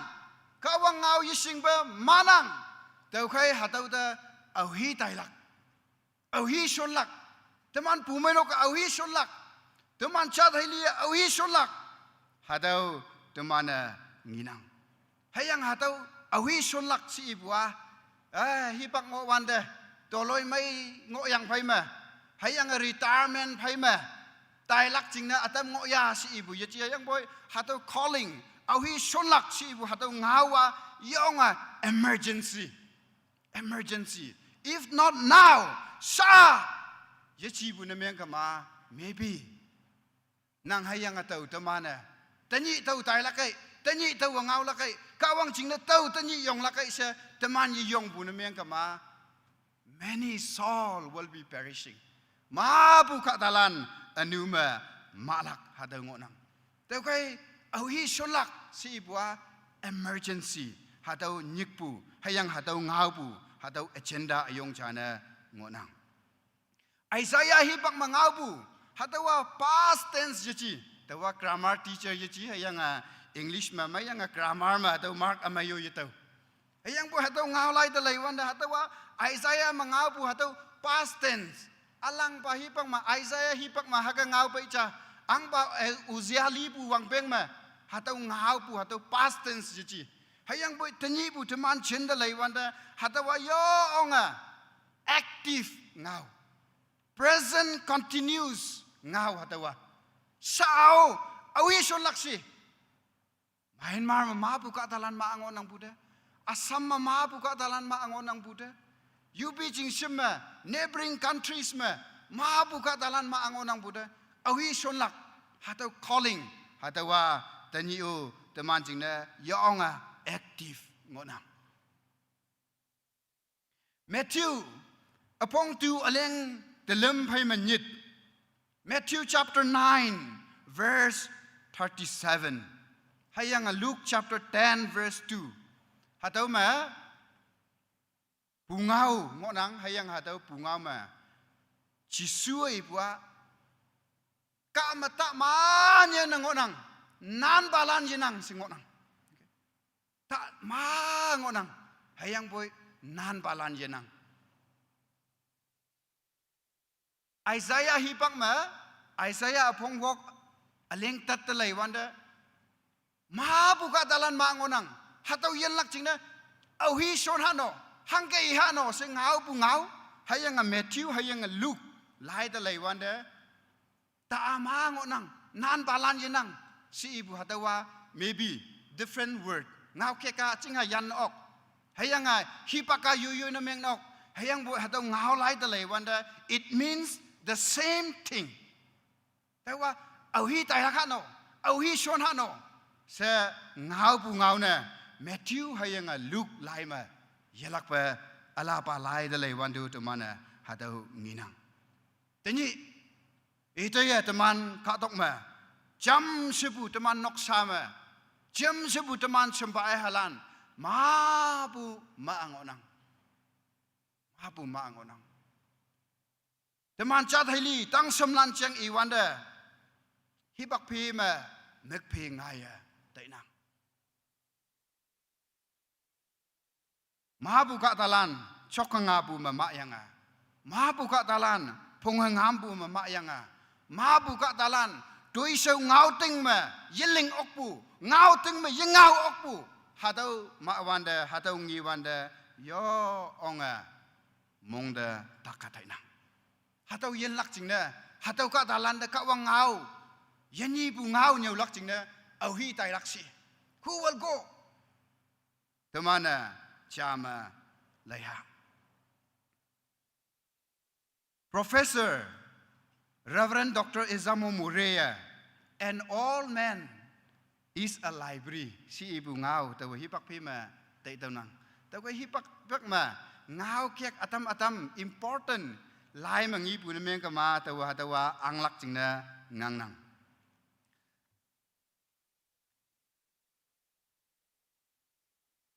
กะวังงาวยิสิงเบมานังเต้าใครหาเต้าเดเอาฮีไตลักเอาฮีชนลักแต่มันปูไม่นกเอาฮีชนลักแต่มันชาติให้เลียเอาฮีชนลักหาเต้าแต่มันงีนังให้ยังหาเต้าเอาฮีชนลักสิบัวฮิปักงอวันเดตัวลอยไม่งอยังไปมาให้ยัง retirement ไปมาตายลักจริงนะอาตมงอยาสิบุยจียังบ่อยหาเต้า calling เอาฮีชนลักสิบุหาเต้างาวายองemergency if not now ซายจีบุนเมียงกมา maybe นางให้ยังเต้าตะมันแต่นี่เต้าตายลักไอ้ แต่นี่ตัวเงาละไก่กาวังจริงนะตัวแต่นี่ยองละไก่เสแต่มันยองบุญเมียงกับมา many soul will be perishing มาบุกตะลันอนุมามาลักหาเดงอนังแต่ไก่เอาฮีชลักสิบัว emergency หาเดาญิกปูให้ยังหาเดาเงาปูหาเดา agenda อยงจานะงอนังไอซายาฮิบักมาเงาปูหาเดาว่า past tense ยจีแต่ว่า grammar teacher ยจีให้ยังEnglish มาไม่ยัง grammar มาเดา mark อามาโยยเตาให้ยังปูหาเดาเงาไล่ตะเลยวันเดาหาเดาว่าไอซายามาเงาปูหาเดา past tense อลังปะฮิปักมาไอซายาฮิปักมาหากเงาไปจ้าอังปะอุเซียลีปูวังเปงมาหาเดาเงาปูหาเดา past tense ยจีให้ยังปูทนี่ปูทมันเช่นตะเลยวันเดาหาเดาว่าโยองactive เงา present continuous เงาหาเดาว่าสาวเอาฮิชนลักษีMyanmar ma buka dalan ma angon nang Buddha. Assam ma buka dalan ma angon nang Buddha. UP Jingshim ma neighboring countries ma buka dalan ma angon nang Buddha. Awi shonlak hatau calling hatawa taniu teman jingna yaonga active ngonang. Matthew apong tu aleng delem phai manit. Matthew chapter 9 verse 37. Hayang Luke chapter 10 verse 2. Hataw ma pungaw ngonang hayang hataw pungaw ma chisui bua ka mata ma nya ngonang nan balan jinang singonang. Ta ma ngonang hayang boy nan balan jinang. Isaiah hipak ma Isaiah apong wok aleng tat talay wanda ma buka dalan ma ngonang hataw yen lak jingna au hi shon hano hangke I hano se ngau pu ngau hayang Matthew hayang Luke lai da lai wanda ta ma ngonang nan balan yenang si ibu hatawa maybe different word ngau ke ka chinga yan ok hayang hipaka yuyu na meng nok hayang bu hataw ngau lai da lai wanda it means the same thing tawa au hi tai hano au hi shon hano se ngau pu ngau na Matthew hayang Luke lai ma yelak pa ala pa lai da lai wan du to mana hataw nginang tani ito ya teman ka tok ma jam sebu teman nok sama jam sebu teman sempai halan ma bu ma angonang teman chat haili tang somlan cheng I wanda hibak phi ma nek phi ngaya tainang mabuka talan chokangabu ma yanga mabuka talan phonghangambu ma yanga mabuka talan toisau ngauting ma yiling okpu ngauting ma yingau okpu hadau ma wanda hadau ngi wanda yo onga mongda takatainang hadau yen lak jingna hadau ka talan da ka wang ngau yenyi bu ngau nyau lak jingna au hi tai laksi who will go temana chama laya Professor Reverend Dr. Ezamo Murea and all men is a library si ibu ngau tawa hipak pima tai tawnang tawa hipak ma ngau kek atam important lai mangi pu meng kama tawa anglak jingna ngangnang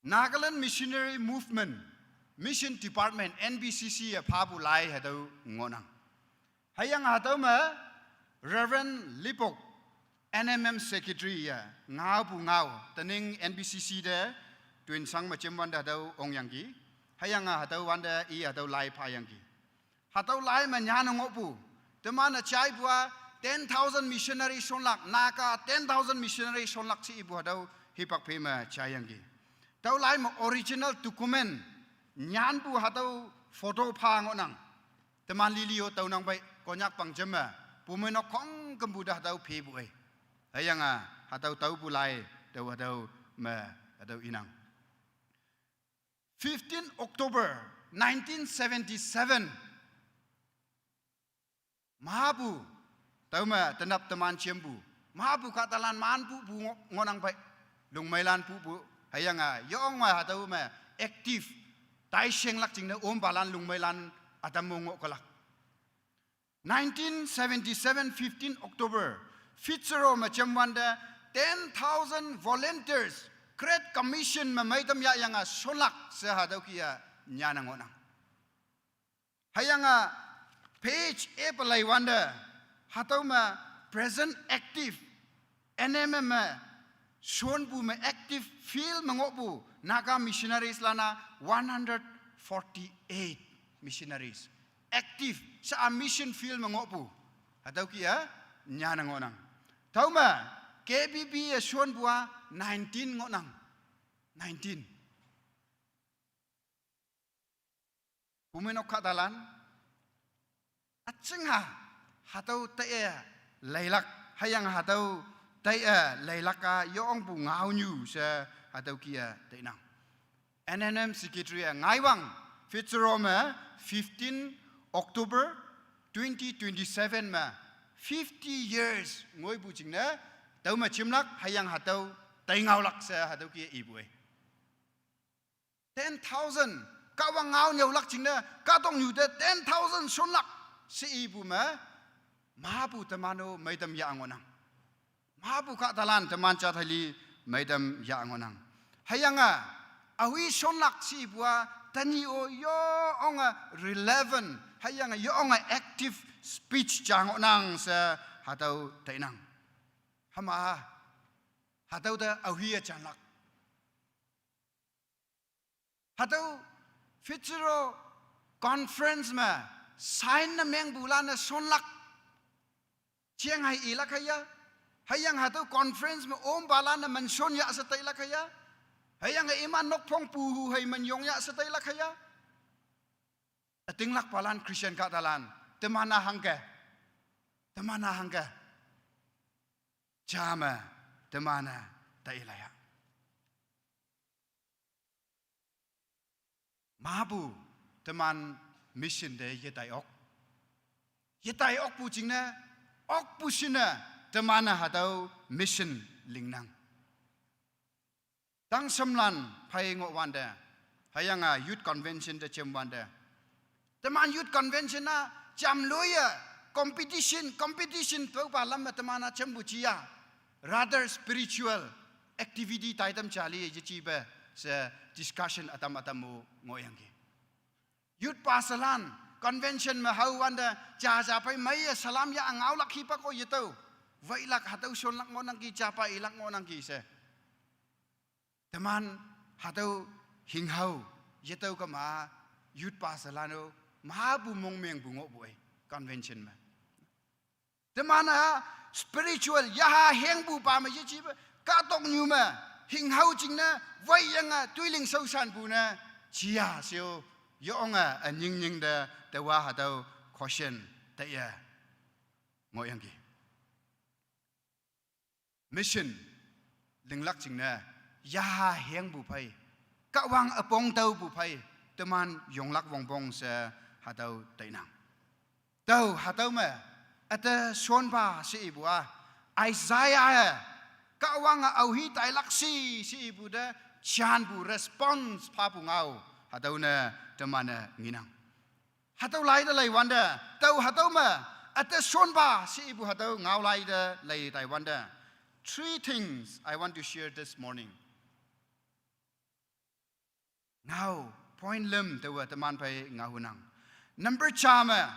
Nagaland Missionary Movement Mission Department NBCC phabu lai hadaw ngonang hayang hadaw ma Reverend Lipok NMM Secretary ngau pu ngau taning NBCC de twin sang ma chem wanda hadaw ongyangki hayang hadaw wanda I hadaw lai phayangki hadaw lai ma nyana ngopu temana chai bua 10,000 missionary sonlak naka 10,000 missionary sonlak si ibu hadaw hipak phema chayangki tau lai ma original document nyan pu hatau photo pha ngonang teman lilio tau nang bai konyak pangjema pumeno kong kembudah tau phe bu ai hayanga hatau tau pu lai tau hatau ma hatau inang 15 October 1977 mahabu tau ma tenap teman ciembu mahabu katalan man pu ngonang bai ลุงไม่ลานผู้ผู้ให้ยังไงย่องมาหาตัวมา active ไต่เชียงลักจริงนะอมบาลานลุงไม่ลานอาตมงกลัก 1977 15 October Fitzgerald มาจำวันเด 10,000 volunteers Great Commission มาไม่ต้องยังไงสลักเสียหาตัวกี้ญาณงอนังให้ยังไง page เอปไลวันเดหาตัวมา present active NMM มาชวนปูมา active field มางอปู Naga missionaries lana 148 missionaries active sa mission field mangopu hataw kia nya na ngonang thauma KBB shon bua 19 ngonang 19 pumenok khatalan atsinga hataw tae lailak hayang hataw tae lailaka yong bu ngau nyu sa hataw kia tae nang NNM secretary ngaiwang Fitzgerald 15 October 2027 ma 50 years ngoi bu jing na tau ma chimlak hayang hatau tai ngau lak sa hatau ki ibue 10,000 ka wang ngau nyau lak jing na ka tong yu de 10,000 son lak si ibu ma bu tamano maidam ya angonang ma bu ka talan taman cha thali maidam ya angonang hayanga awi son lak si bua tani o yo onga relevant hayanga yo onga active speech jang nang sa hatau tainang hama hatau da awi chan lak hatau Fitzgerald conference ma sign na meng bulan na son lak chiang hai ilak haya hayang hatau conference ma om balan na man son ya sa tailak haya hayang iman nok phong pu hu hay man yong ya sa tailak haya ating lak palan Christian ka dalan temana hangke chama temana tailaya mabu teman mission de yetai ok pu jingna ok pu sina temana hatau mission lingnang tang samlan phai ngo wanda hayanga youth convention de chem wanda teman youth convention na cham loya competition to pa lam temana chambuchia rather spiritual activity taitam chali je chi ba se discussion atamamu ngoyangi youth pasalan convention ma hau wanda cha pai mai salam ya angau lak hi pa ko yeto vai lak hatau son lak ngonang ki cha pa ilak ngonang ki se teman hatau hinghau yeto ka ma youth pasalano ma bu mong meng bungo boy convention ma temana spiritual ya heng bu pa ma ye chi ka tong nyu ma hinghau jing na vai yang tuiling sau san bu na chia sio yonga aning da te wa hatau caution ta ya ngoyang ki mission linglak jing na ya heng bu pai ka wang apong tau bu pai teman yonglak wong bong se hatau tainang tau hatau ma ata son ba si ibua Isaiah ka wang au hi tai lak si ibu da chan bu response pa bu ngau hatau na temana nginang hatau lai da lai wanda tau hatau ma ata son ba si ibu hatau ngau lai da lai tai wanda 3 things I want to share this morning now point lem tawa taman pai ngahunang number chama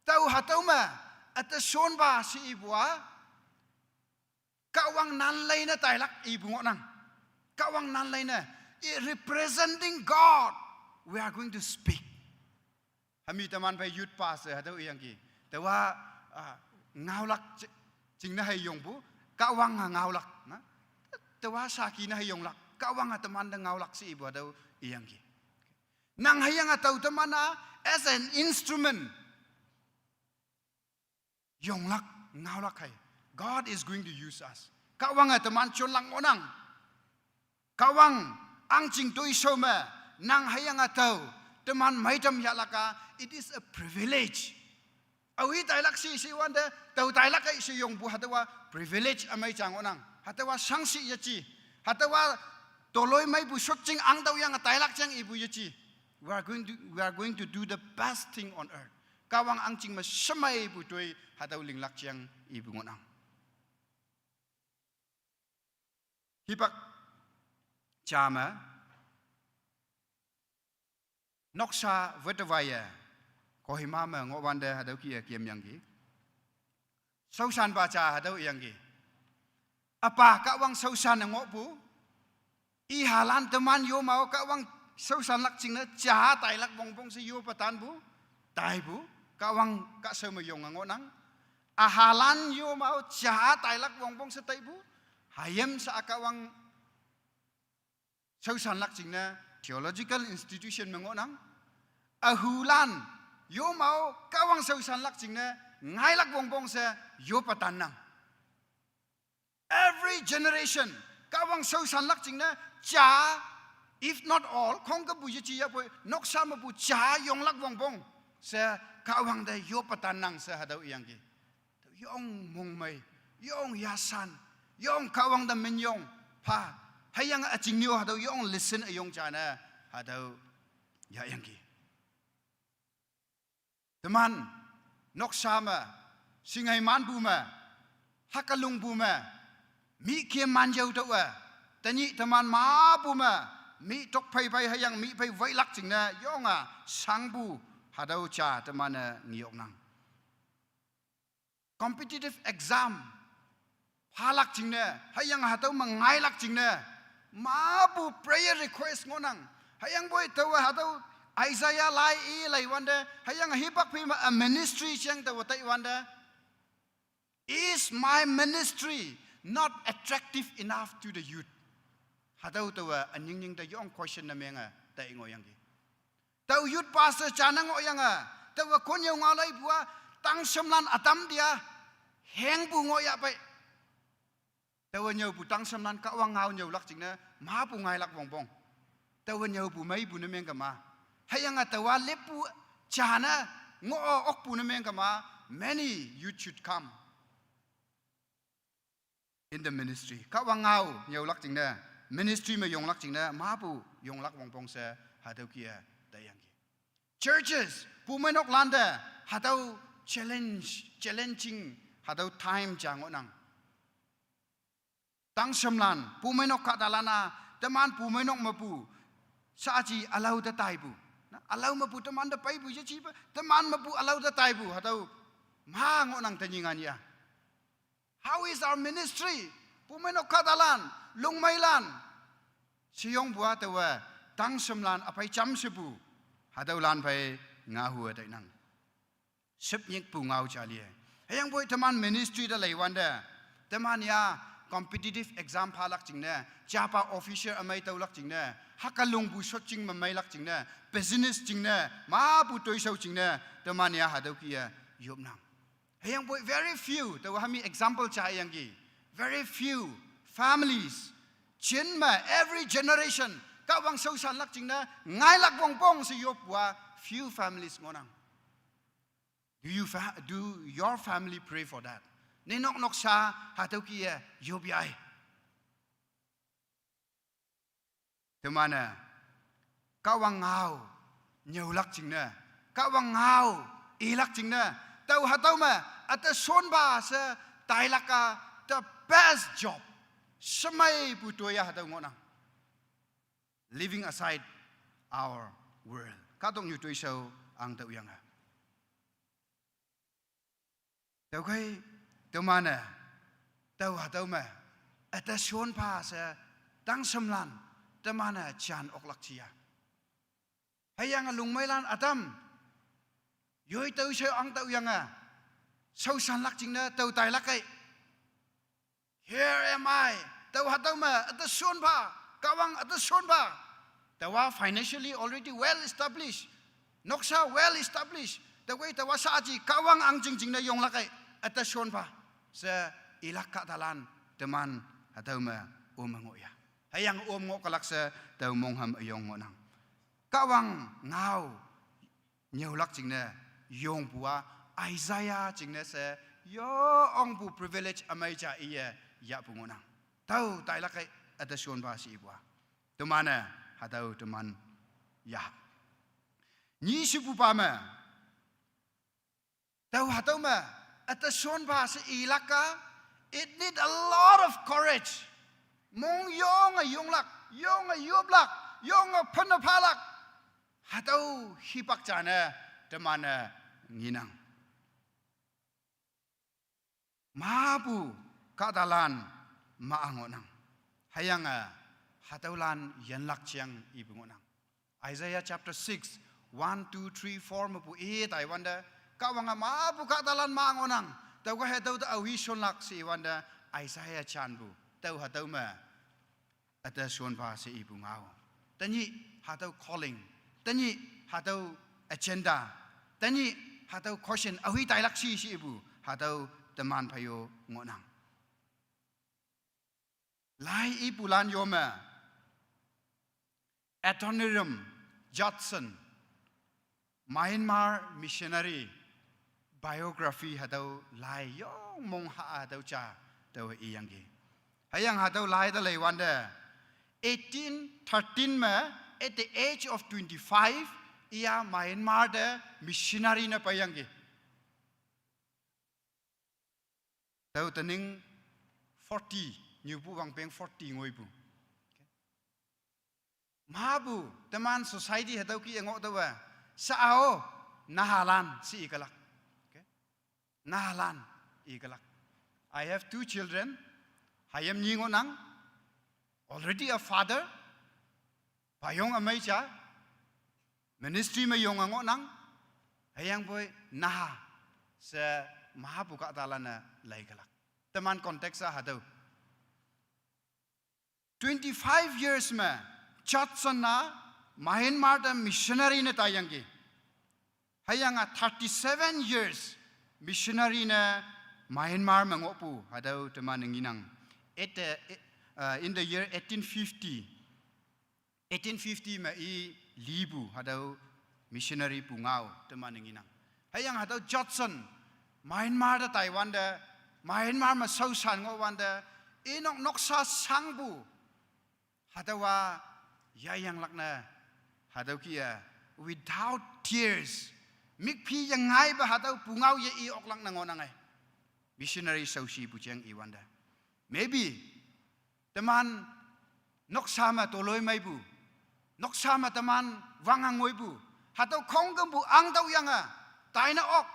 tau hatau ma ata son ba si ibua kawang nan lai na tai lak ibu ngonang kawang nan lai na representing God we are going to speak hami taman pai youth pastor hatau yang ki tawa ngau lak jing na hai yong bu kawang ngau lak na tawa saki na hai yong lak kawang taman da ngau lak si ibu hatau yang ki nang hayang atau temana as an instrument yonglak ngaulak hai God is going to use us kawang teman chon lang onang kawang angjing toi soma nang hayang atau teman maitam yalaka it is a privilege awi tailak si wanda tau tailak si yong bu hatawa privilege amai chang onang hatawa sangsi yachi hata wa toloi mai bu shot ching ang tau yang tai lak chang ibu yachi we are going to do the best thing on earth kawang ang ching ma shamai bu toi hata ling lak chang ibu ngonang hipak chama noksa vetawaya kohima ma ngowande hata kia kiam yang gi sausan baca hata yang gi apa kawang sausan ngopu I halan teman yo mau kawang sausan lak ching na cha tai lak bong bong si yo patan bu tai bu kawang ka seu ma yong ngonang a halan yo mau cha tai lak bong bong sa tai bu hayam sa kawang sausan lak ching na theological institution mengonang a hulan yo mau kawang sausan lak ching na ngai lak bong bong sa yo patan nang every generation kawang sausan lak ching na cha if not all kong ka bu chi ya po nok sa ma bu cha yong lak bong bong sa kawang da yo patanang sa hadaw iyang gi yong mong mai yong yasan yong kawang da men yong pa hayang a ching niyo hadaw yong listen a yong cha na hadaw ya yang gi teman nok sa ma singai man bu ma hakalung bu ma mi kiem man jau to wa tani teman ma bu ma mi tok pai pai hayang mi pai vai lak ching na yonga sangbu hadau cha teman ngiok nang competitive exam halak ching na hayang hadau mangai lak ching na ma bu prayer request ngonang hayang boy tawa hadau Isaiah lai wanda hayang hipak pi a ministry chang tawa tai wanda is my ministry not attractive enough to the youth hadau tawa anying da yong question na menga ta ingo yang gi tau youth pastor chana ngo yang tawa konyo ngalai bua tang samlan atam dia heng bu ngo ya pai tawa nyau bu tang samlan ka wang ngau nyau lak ching na ma bu ngai lak bong bong tawa nyau bu mai bu na menga ma hayang tawa lepu chana ngo ok bu na menga ma many youth should come in the ministry ka wang ngau nyau lak ching na ministry ma yong lak ching na ma bu yong lak bong bong sa hadau kia da yang gi churches pu menok landa hadau challenging hadau time jang onang tang samlan pu menok ka dalana teman pu menok ma pu sa ji alau da tai bu alau ma pu teman da pai bu je chi teman ma pu alau da tai bu hadau ma ngonang tanyingan ya how is our ministry pu menok ka dalan lung mailan siyong buat tawa tang samlan apai cham sebu hadau lan pai ngahu dai nang sep nyik pu ngau chalie hayang boy teman ministry da lai wanda teman ya competitive exam phalak chingna chapa officer amai taulak chingna hakalung bu shot ching mamai lak chingna business chingna ma bu toi sau chingna teman ya hadau kia yop nang hayang boy very few tawa hami example cha yang gi very few families chinma every generation kawang sausan lak chingna ngai lak bong bong si yop wa few families ngonang do your family pray for that nenok nok sa hatau kia yop yai temana kawang ngau nyau lak chingna kawang ngau ilak chingna tau hatau ma ata sonba sa tai laka the best job Semai butoya hadau ngonang living aside our world katong yu toisau ang tau yang tau kai tau mana tau hadau ma ata son pa sa tang samlan tau mana chan ok lak chia hayang lung mailan atam yoi tau seu ang tau yang sau san lak chingna tau tai lak kai here am I tau hatau ma at the sonba kawang at the sonba tawa financially already well established noksa well established tawai tawa saji kawang ang jing na yong lakai at the sonba sa ilaka dalan teman hatau ma ngoya hayang ngo kalak sa tau mongham ayong ngonang kawang ngau nyaulak jing na yong bua Isaiah jing na sa yo ong bu privilege amai cha iya ya pungonang tau tai lakai at the shon ba si bwa temana hatau teman ya ni si pu pa ma tau hatau ma at the shon ba si ilaka it need a lot of courage mong yong a yong lak yong a yob lak yong a phan a pha lak hatau hipak chana temana nginang mabu kadalan maangonang hayanga hataulan yanlak chiang ibungonang Isaiah chapter 6 1 2 3 4 mapu 8 I wonder kawanga mabu kadalan maangonang tau ka hetau ta awi shonlak si wanda Isaiah chanbu tau hatau ma ata shon ba si ibungao tani hatau calling tani hatau agenda tani hatau caution awi tailak si ibu hatau teman payo ngonang lai ipulan yoma Adoniram Judson Myanmar missionary biography hatau lai yong mong ha hatau cha tau iyangi hayang hatau lai da lei wanda 1813 ma at the age of 25 ia Myanmar da missionary na payangi tau tening 40 new bu wang peng 40 ngoi bu mabu teman society hatau ki engok tawa sao nahalan si ikalak okay nahalan ikalak I have 2 children hayam ningo nang already a father payong amai cha ministry ma yong angok nang hayang boy naha sa mahabu ka talana laikalak teman konteks hatau 25 years ma Judson na Myanmar da missionary na tayangi hayanga 37 years missionary na Myanmar mangopu hadau teman nginang in the year 1850 ma I libu hadau missionary pungao teman nginang hayang hadau Judson Myanmar da Taiwan da Myanmar ma sausan ngo wanda inok noksa sangbu hadawa yayang lakna hadau kia without tears mikpi yang ngai ba hadau pungau ye I oklak na ngonangai missionary sausi puchang I wanda maybe teman noksama toloi mai bu noksama teman wangangoi bu hadau khonggam bu ang dau yanga taina ok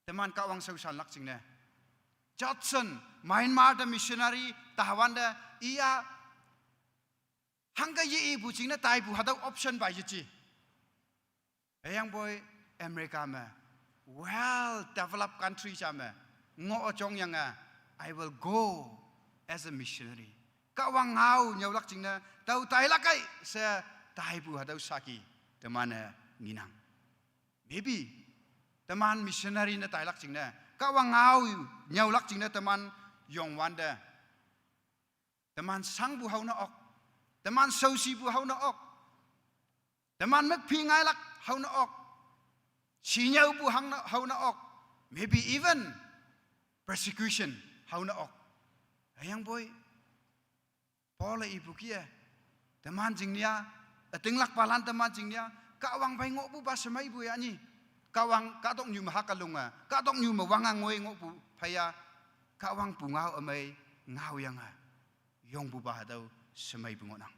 teman kawang sausan laksingna Judson Myanmar da missionary tahwanda ia hangga ye ibu jingna tai bu hadau option ba yichi ayang boy America ma well developed country chama ngo chong yanga I will go as a missionary kawang ngau nyaulak jingna tau tai lakai sa tai bu hadau saki temana nginang maybe teman missionary na tai lak jingna kawang ngau nyaulak jingna teman yong wanda teman sang bu hauna ok teman sausi bu hauna ok teman mekpi ngai lak hauna ok sinyau bu hauna ok maybe even persecution hauna ok ayang boy Paul ibu kia teman jingnia atinglak palan teman jingnia kawang bai ngok bu basemai bu ya ni kawang kadok nyu mahakalunga kadok nyu mawangang ngoi ngok bu phaya kawang pungau amai ngau yanga yong bu ba dau semai bungonang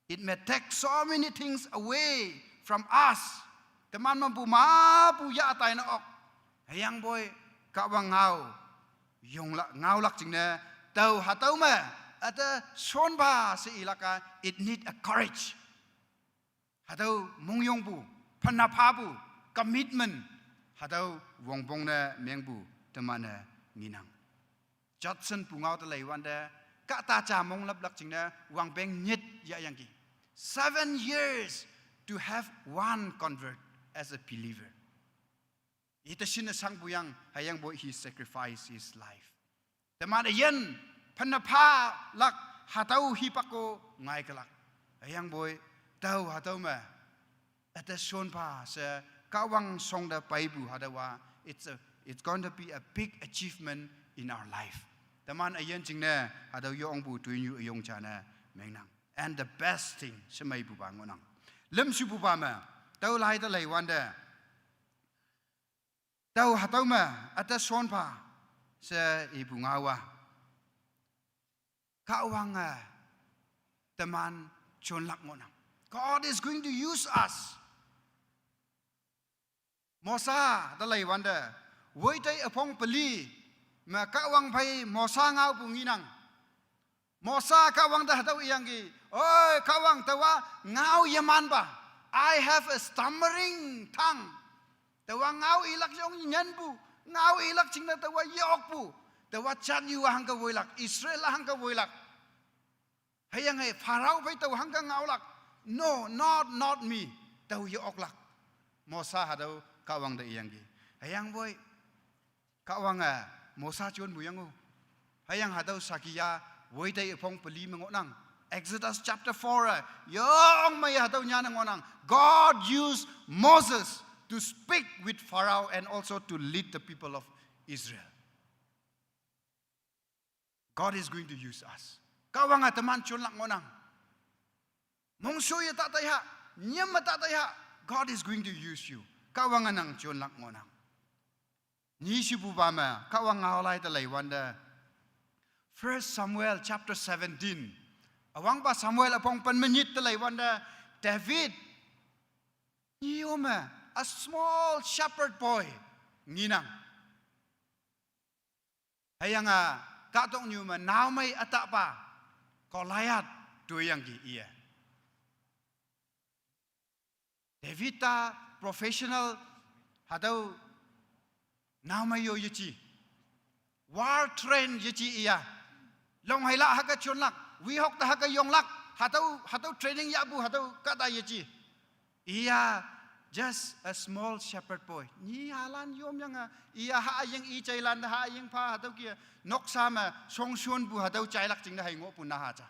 it may take so many things away from us teman mampu mapu ya tai na ok hayang boy kawang ngau yong lak ngau lak jingna tau hatau ma ata sonba se ilaka it need a courage hatau mongyong bu panapa bu commitment hatau wongbong na mengbu temana nginang Judson pungau ta lei wanda ka ta cha mong lap lak jingna wang beng nyet ya yang ki 7 years to have one convert as a believer ita shin sang buyang hayang boy he sacrificed his life temana yen panapa lak hatau hipako ngai kalak hayang boy tau hatau ma ata sonpa sa kawang song da paibu hadawa it's going to be a big achievement in our life แต่มันอายันจริงเนี่ยหาเดายองปูตุยอยู่ยงชานะแมงนัง and the best thing ใช่ไหมปูบางงนังเริ่มชิปูบามาเต้าไล่ตะไลวันเดเต้าหาเต้ามาอัตส่วนพาเสอีปูงาวะข้าวังแต่มันชนหลักงนัง God is going to use us มอซาตะไลวันเดไว้ใจอพงปลีมาข้าวังไปมอซางาวปูงีนังมอซาข้าวังแต่หาเต้ายังกีโอ้ยข้าวังแต่ว่างาวยามันปะ I have a stammering tongue แต่ว่าเงาอีลักยองเงินปูเงาอีลักจริงนะแต่ว่ายอกปูแต่ว่าจัดอยู่หังกะวยลักอิสราเอลหังกะวยลักให้ยังไงฟาเราไปแต่หังกะเงาลัก no not me แต่ว่ายอกลักมอซาหาเดากะวังได้ยังกีให้ยังบ่อยกะวังมอซาชวนบุยังงูให้ยังหาเดาสักิยาไว้ได้พงปลีมงนังExodus chapter 4 yang mai hatau nya nang onang God used Moses to speak with Pharaoh and also to lead the people of Israel. God is going to use us. Kawang teman chon lak ngonang. Mong suya ta taiha, nyam ta taiha, God is going to use you. Kawang nang chon lak ngonang. Ni sibu ba ma, kawang ngawlai ta lai wanda. 1 Samuel chapter 17. Awang pa Samuel apong panmanit talay wanda David niyoma a small shepherd boy nginang hayang katong niyoma now may ata pa kolayat tuyang gi iya David ta professional hadaw now may yo yichi war train yichi iya long hayla haga chonlak we hok ta haka yong lak hatau training ya bu hatau kata yechi iya just a small shepherd boy ni halan yom yang iya ha yang I chailan ha yang pha hatau kia nok sama song suan bu hatau chai lak jing da hai ngo pu na ha cha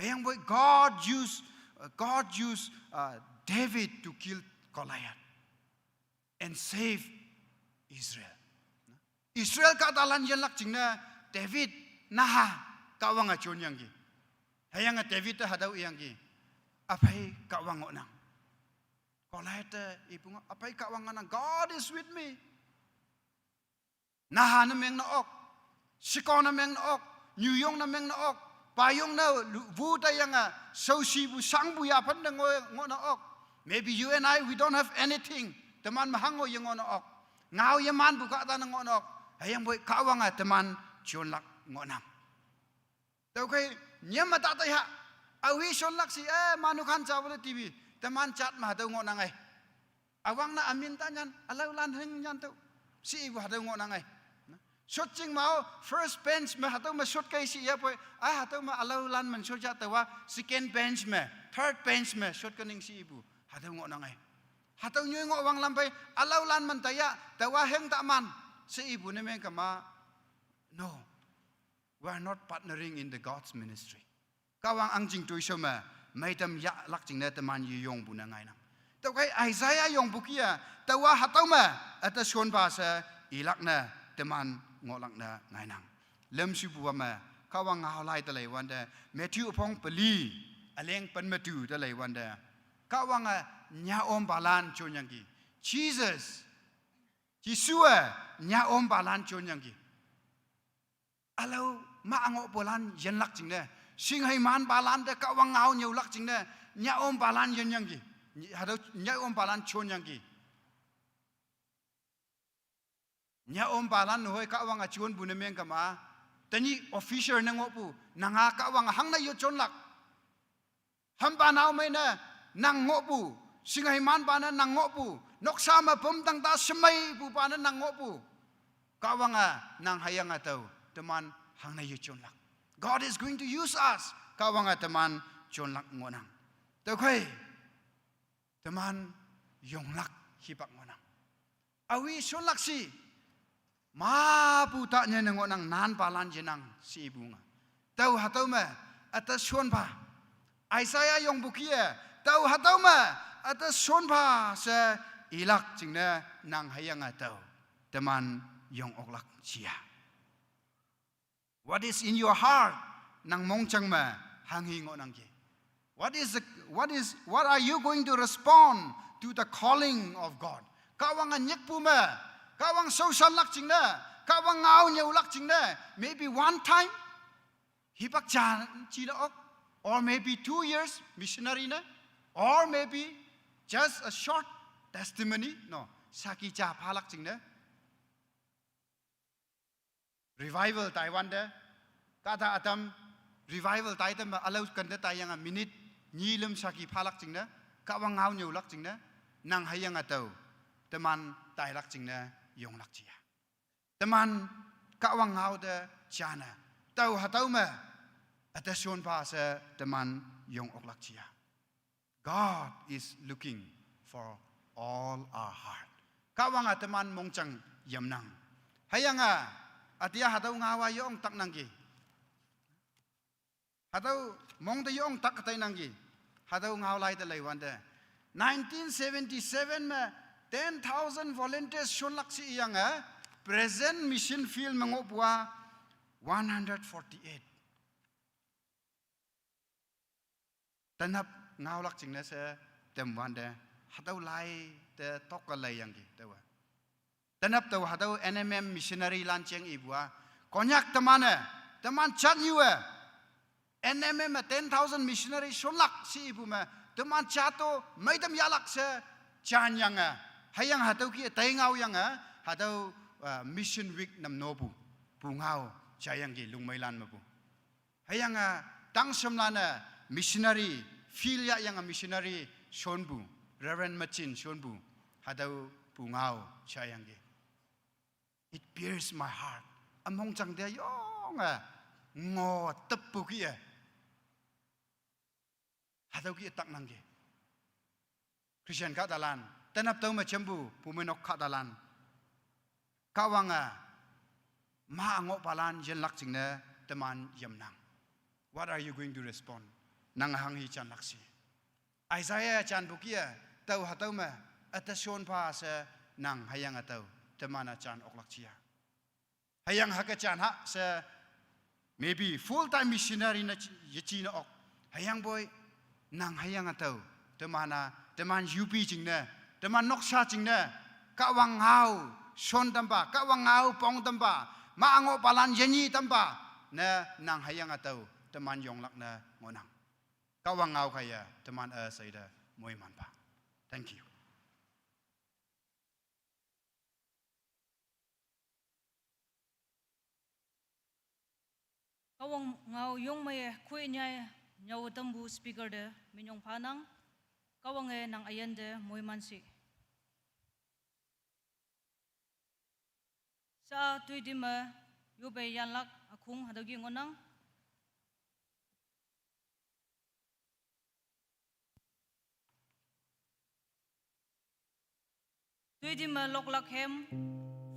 ayang boy God used David to kill Goliath and save Israel ka dalan yan lak jing na David na ha kawang chon yang gi hayang David ta hadaw yang gi apai kawang nang Goliath ipung apai kawang nang God is with me naha na meng na ok sikon na meng na ok nyuyong na meng na ok payong na vu ta yang so si bu sang bu ya phan na ngo na ok maybe you and I we don't have anything teman mahango yang ngo na ok ngao yaman bu ka ta na ngo na ok hayang boy kawang teman chon lak ngo nang Tau kai nyam mata tai ha awi shon lak si manukan chawle TV teman chat ma tau ngo nangai awang na amin ta nyan alau lan heng nyan tau si ibu hatau ngo nangai shot ching mau first bench ma hatau ma shot kai si ya poi hatau ma alau lan man shot ja tawa second bench ma third bench ma shot kaning si ibu hatau ngo nangai hatau nyoy ngo awang lampai alau lan man taya tawa heng ta man si ibu ne meng kama no we are not partnering in the God's ministry. Kawang angjing tu isoma, may tam ya lak jing na teman yong bu na ngay nam. Tau kai Isaiah yong bu kia, tawa hatau ma at shon ba sa ilak na teman ngolak na ngay nam. Lem si bu ma kawang ngawlai talay wanda Matthew pong peli aleng pan Matthew talay wanda. Kawang nya om balan chon yang gi. Jesus Yeshua nya om balan chon yang gi. Alau maango bolan yen lak jing ne sing hai man balan de ka wang ngau nyau lak jing ne nya om balan yen yang gi hado nya om balan chon yang gi nya om balan hoi ka wang a chon bu ne meng ka ma tani officer na ngo pu nanga ka wang hang na yo chon lak ham ba nau mai na nang ngo pu sing hai man ba na nang ngo pu nok sa ma pum tang ta smai pu pa na nang ngo pu ka wang nang hayang atau teman hang na yu chon lak God is going to use us kawang teman chon lak ngonang tau kai teman yong lak hipak ngonang awi chon lak si ma pu ta nya ngonang nan palan jenang si bunga tau hatau ma atas chon pa Isaiah yong bukia tau hatau ma atas chon pa se ilak jingna nang hayang atau teman yong oklak sia What is in your heart nang mong chang ma hangingo nang ki. What are you going to respond to the calling of God? Kawang anyek pu ma, kawang social lak ching na, kawang ngau nyau lak ching na. Maybe one time, hipak chan chi na ok, or maybe 2 years missionary na, or maybe just a short testimony. No, saki cha palak ching na. Revival Taiwan de, kata atam revival Taiwan ma alau kanda tayang a minute nyilam saki palak ching na, kawang ngau nyau lak ching na, nang hayang atau teman tai lak ching na yong lak chia. Teman kawang ngau de chana, tau hatau ma atasion pa sa teman yong ok lak chia. God is looking for all our heart. Kawang a teman mong chang yam nang. Hayang a atia hatau ngawa yong tak nanggi. Hatau mong de yong tak katay nanggi. Hatau ngaw lai de laywan de. 1977 में 10,000 volunteers shonlak si iyang present mission field mangopwa 148. Tanap ngawlak ching na sa temwan de hataw lai de tokalay yang gi tawa. Tanap taw hataw NMM missionary lancheng ibwa konyak teman chat yue NMM 10,000 missionary shonlak si ibu ma teman chato mai tam yalak se chan yang hayang hataw ki tay ngaw yang hataw mission week nam nobu pungao chayang gi lungmailan mabu hayang tang samlana missionary filia yang missionary shonbu Reverend Machin shonbu hataw pungao chayang gi. It pierces my heart among chang de yong ngo tepu ki hataw ki tak nangge Christian ka dalan tanap taw machambu pumenok ka dalan kawanga ma ngo palan jen lak chingna teman yamnang. What are you going to respond nang hang hi chan laksi Isaiah chan bukia taw hataw ma atasion pa sa nang hayang ataw temana chan ok laksia hayang haka chan ha sa maybe full time missionary na yichi na ok hayang boy nang hayang ataw teman UP chingna teman noksha chingna kawang ngau shon tamba kawang ngau pong tamba maango palan yenyi tamba na nang hayang ataw teman yong lak na ngonang kawang ngau kaya teman saida moy man pa. Thank you. Kawang ngau yong may kuy niya nyaw tambu speaker de minyong panang kawang nang ayan de moy mansi. Sa tuy di ma yubay yanlak akung hadagi ngonang tuy di ma loklak hem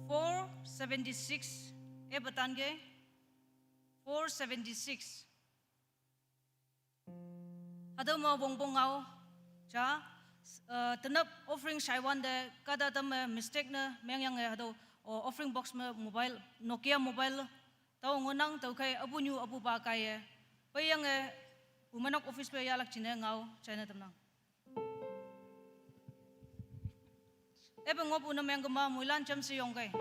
476 batangge 476 Hadaw mo bongbong ngao cha tenap offering shaiwan de kada tam mistake na mengyang hadaw offering box ma mobile Nokia mobile taw ngonang taw kay abu nyu abu ba kay payang umanok office pa yalak chine ngao China tamnang ebe ngop una meng gama mulan cham si yong kay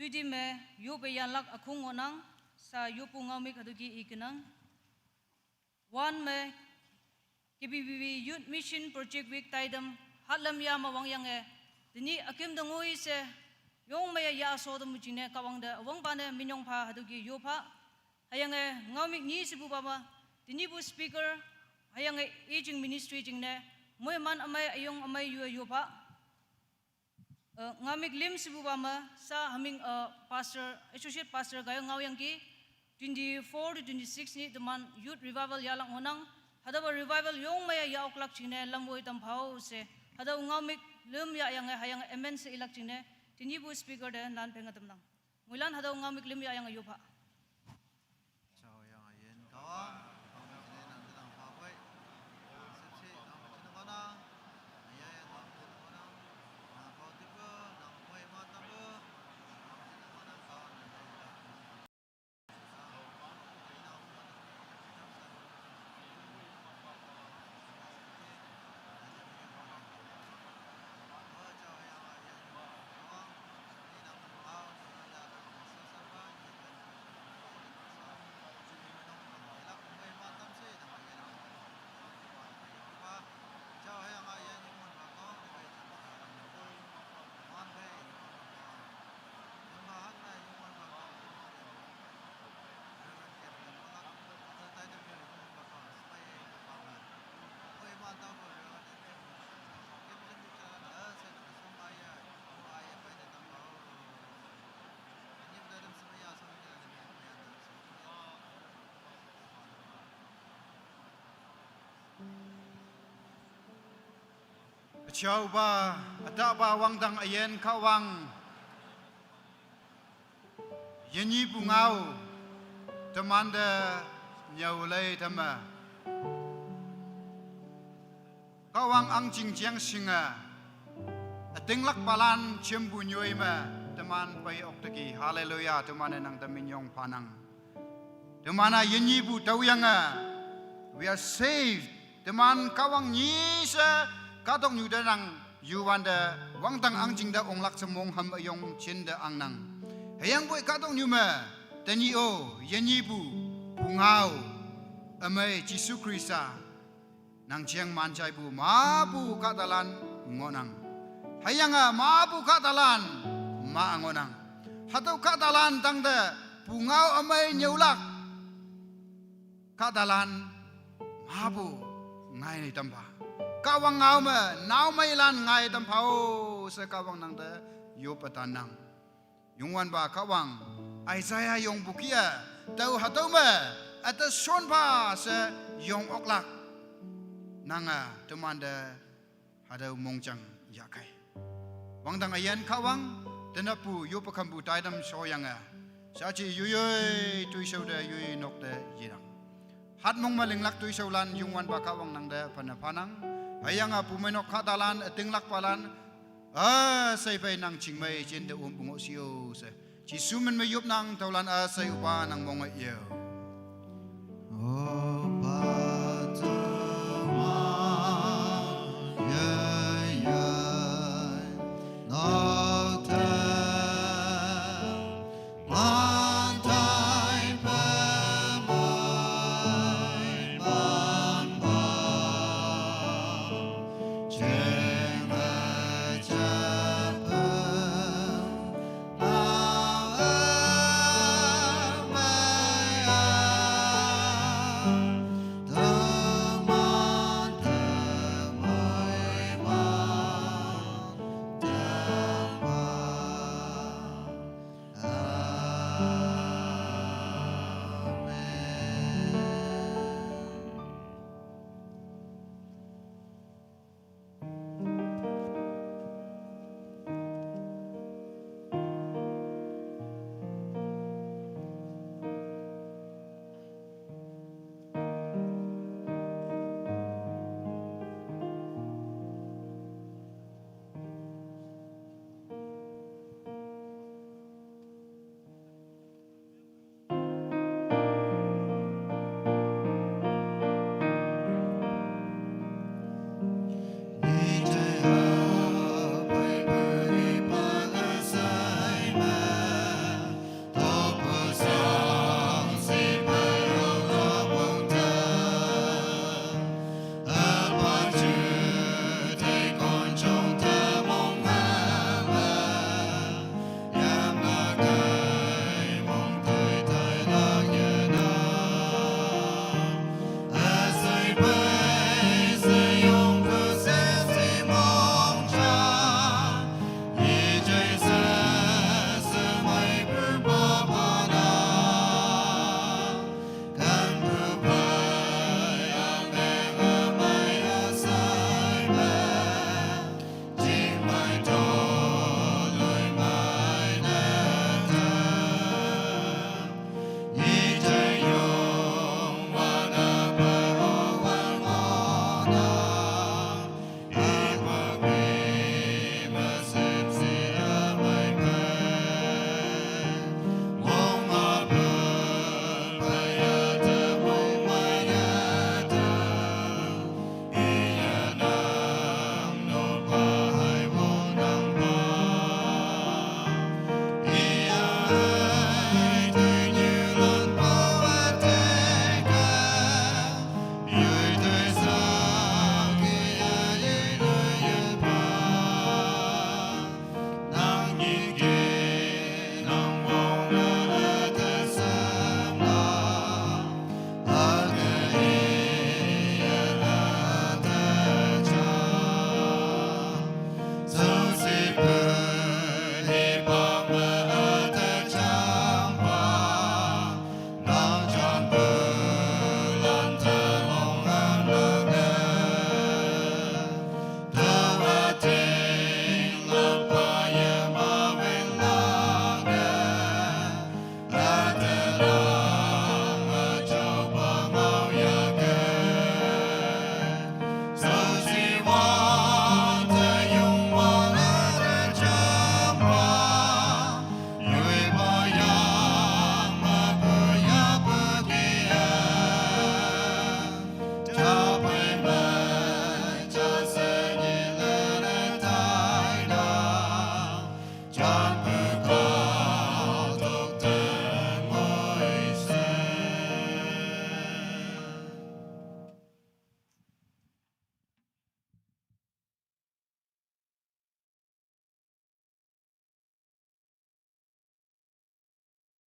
tuidi me yo be yan lak akhung onang sa yo pu ngaumik haduki ikenang. One me KBBB Youth Mission Project Week taidam hatlam ya mawang yang dini akim dengui se yong maya ya so dum jine kawang da wang pa ne minyong pha haduki yo pha hayang ngaumik ni sibu baba dini bu speaker hayang aging ministry jingne moi man amai ayong amai yo pha ngamik lim sibu bama sa haming pastor associate pastor gayo ngawang ki 24 to 26 ni teman youth revival yalang onang hada revival yong maya ya oklak chine lamoi tam phau se hada ngamik lim ya yang hayang amen se ilak chine tini bu speaker de nan penga tamnang mulan hada ngamik lim ya yang yo pha chào yang ayen kawang kawang chine nan tang pha pai sepsi nam chine bana ya ya nam chine bana na pau tipe nam pai ma tam be chine bana kawang Ciao ba ada ba wang dang ayen kawang yenyi bungau teman de nyau lei tama kawang ang jing jiang singa ating lak balan cembu nyoi ma teman pai ok tegi haleluya teman nang taminyong panang temana yenyi bu tau yang we are saved teman kawang nyi sa kadong yu danang yu wanda wang tang ang jing da ong lak semong ham ayong chin da ang nang hayang boy kadong yu ma tani o yenyi bu bungau amai Jisu Krista nang chiang man chai bu ma bu katalan ngonang hayang ma bu katalan ma ngonang hatau katalan tang da bungau amai nyeulak katalan ma bu ngai ni tamba kawang ngau ma nau mai lan ngai tam phau se kawang nang de yo patanang yungwan ba kawang Isaiah yong bukia tau hatau ma ata son ba se yong oklak nanga teman de hadau mongchang yakai wang dang ayan kawang tenapu yo pakambu taidam soyanga sachi yuyoi tuisau de yui nok de yirang hat mong malinglak tuisau lan yungwan ba kawang nang de panapanang ayang pumenok katalan tinglak palan sai pai nang chingmai chen de bungo sio se chi sumen me yup nang taulan sai upa nang mong yo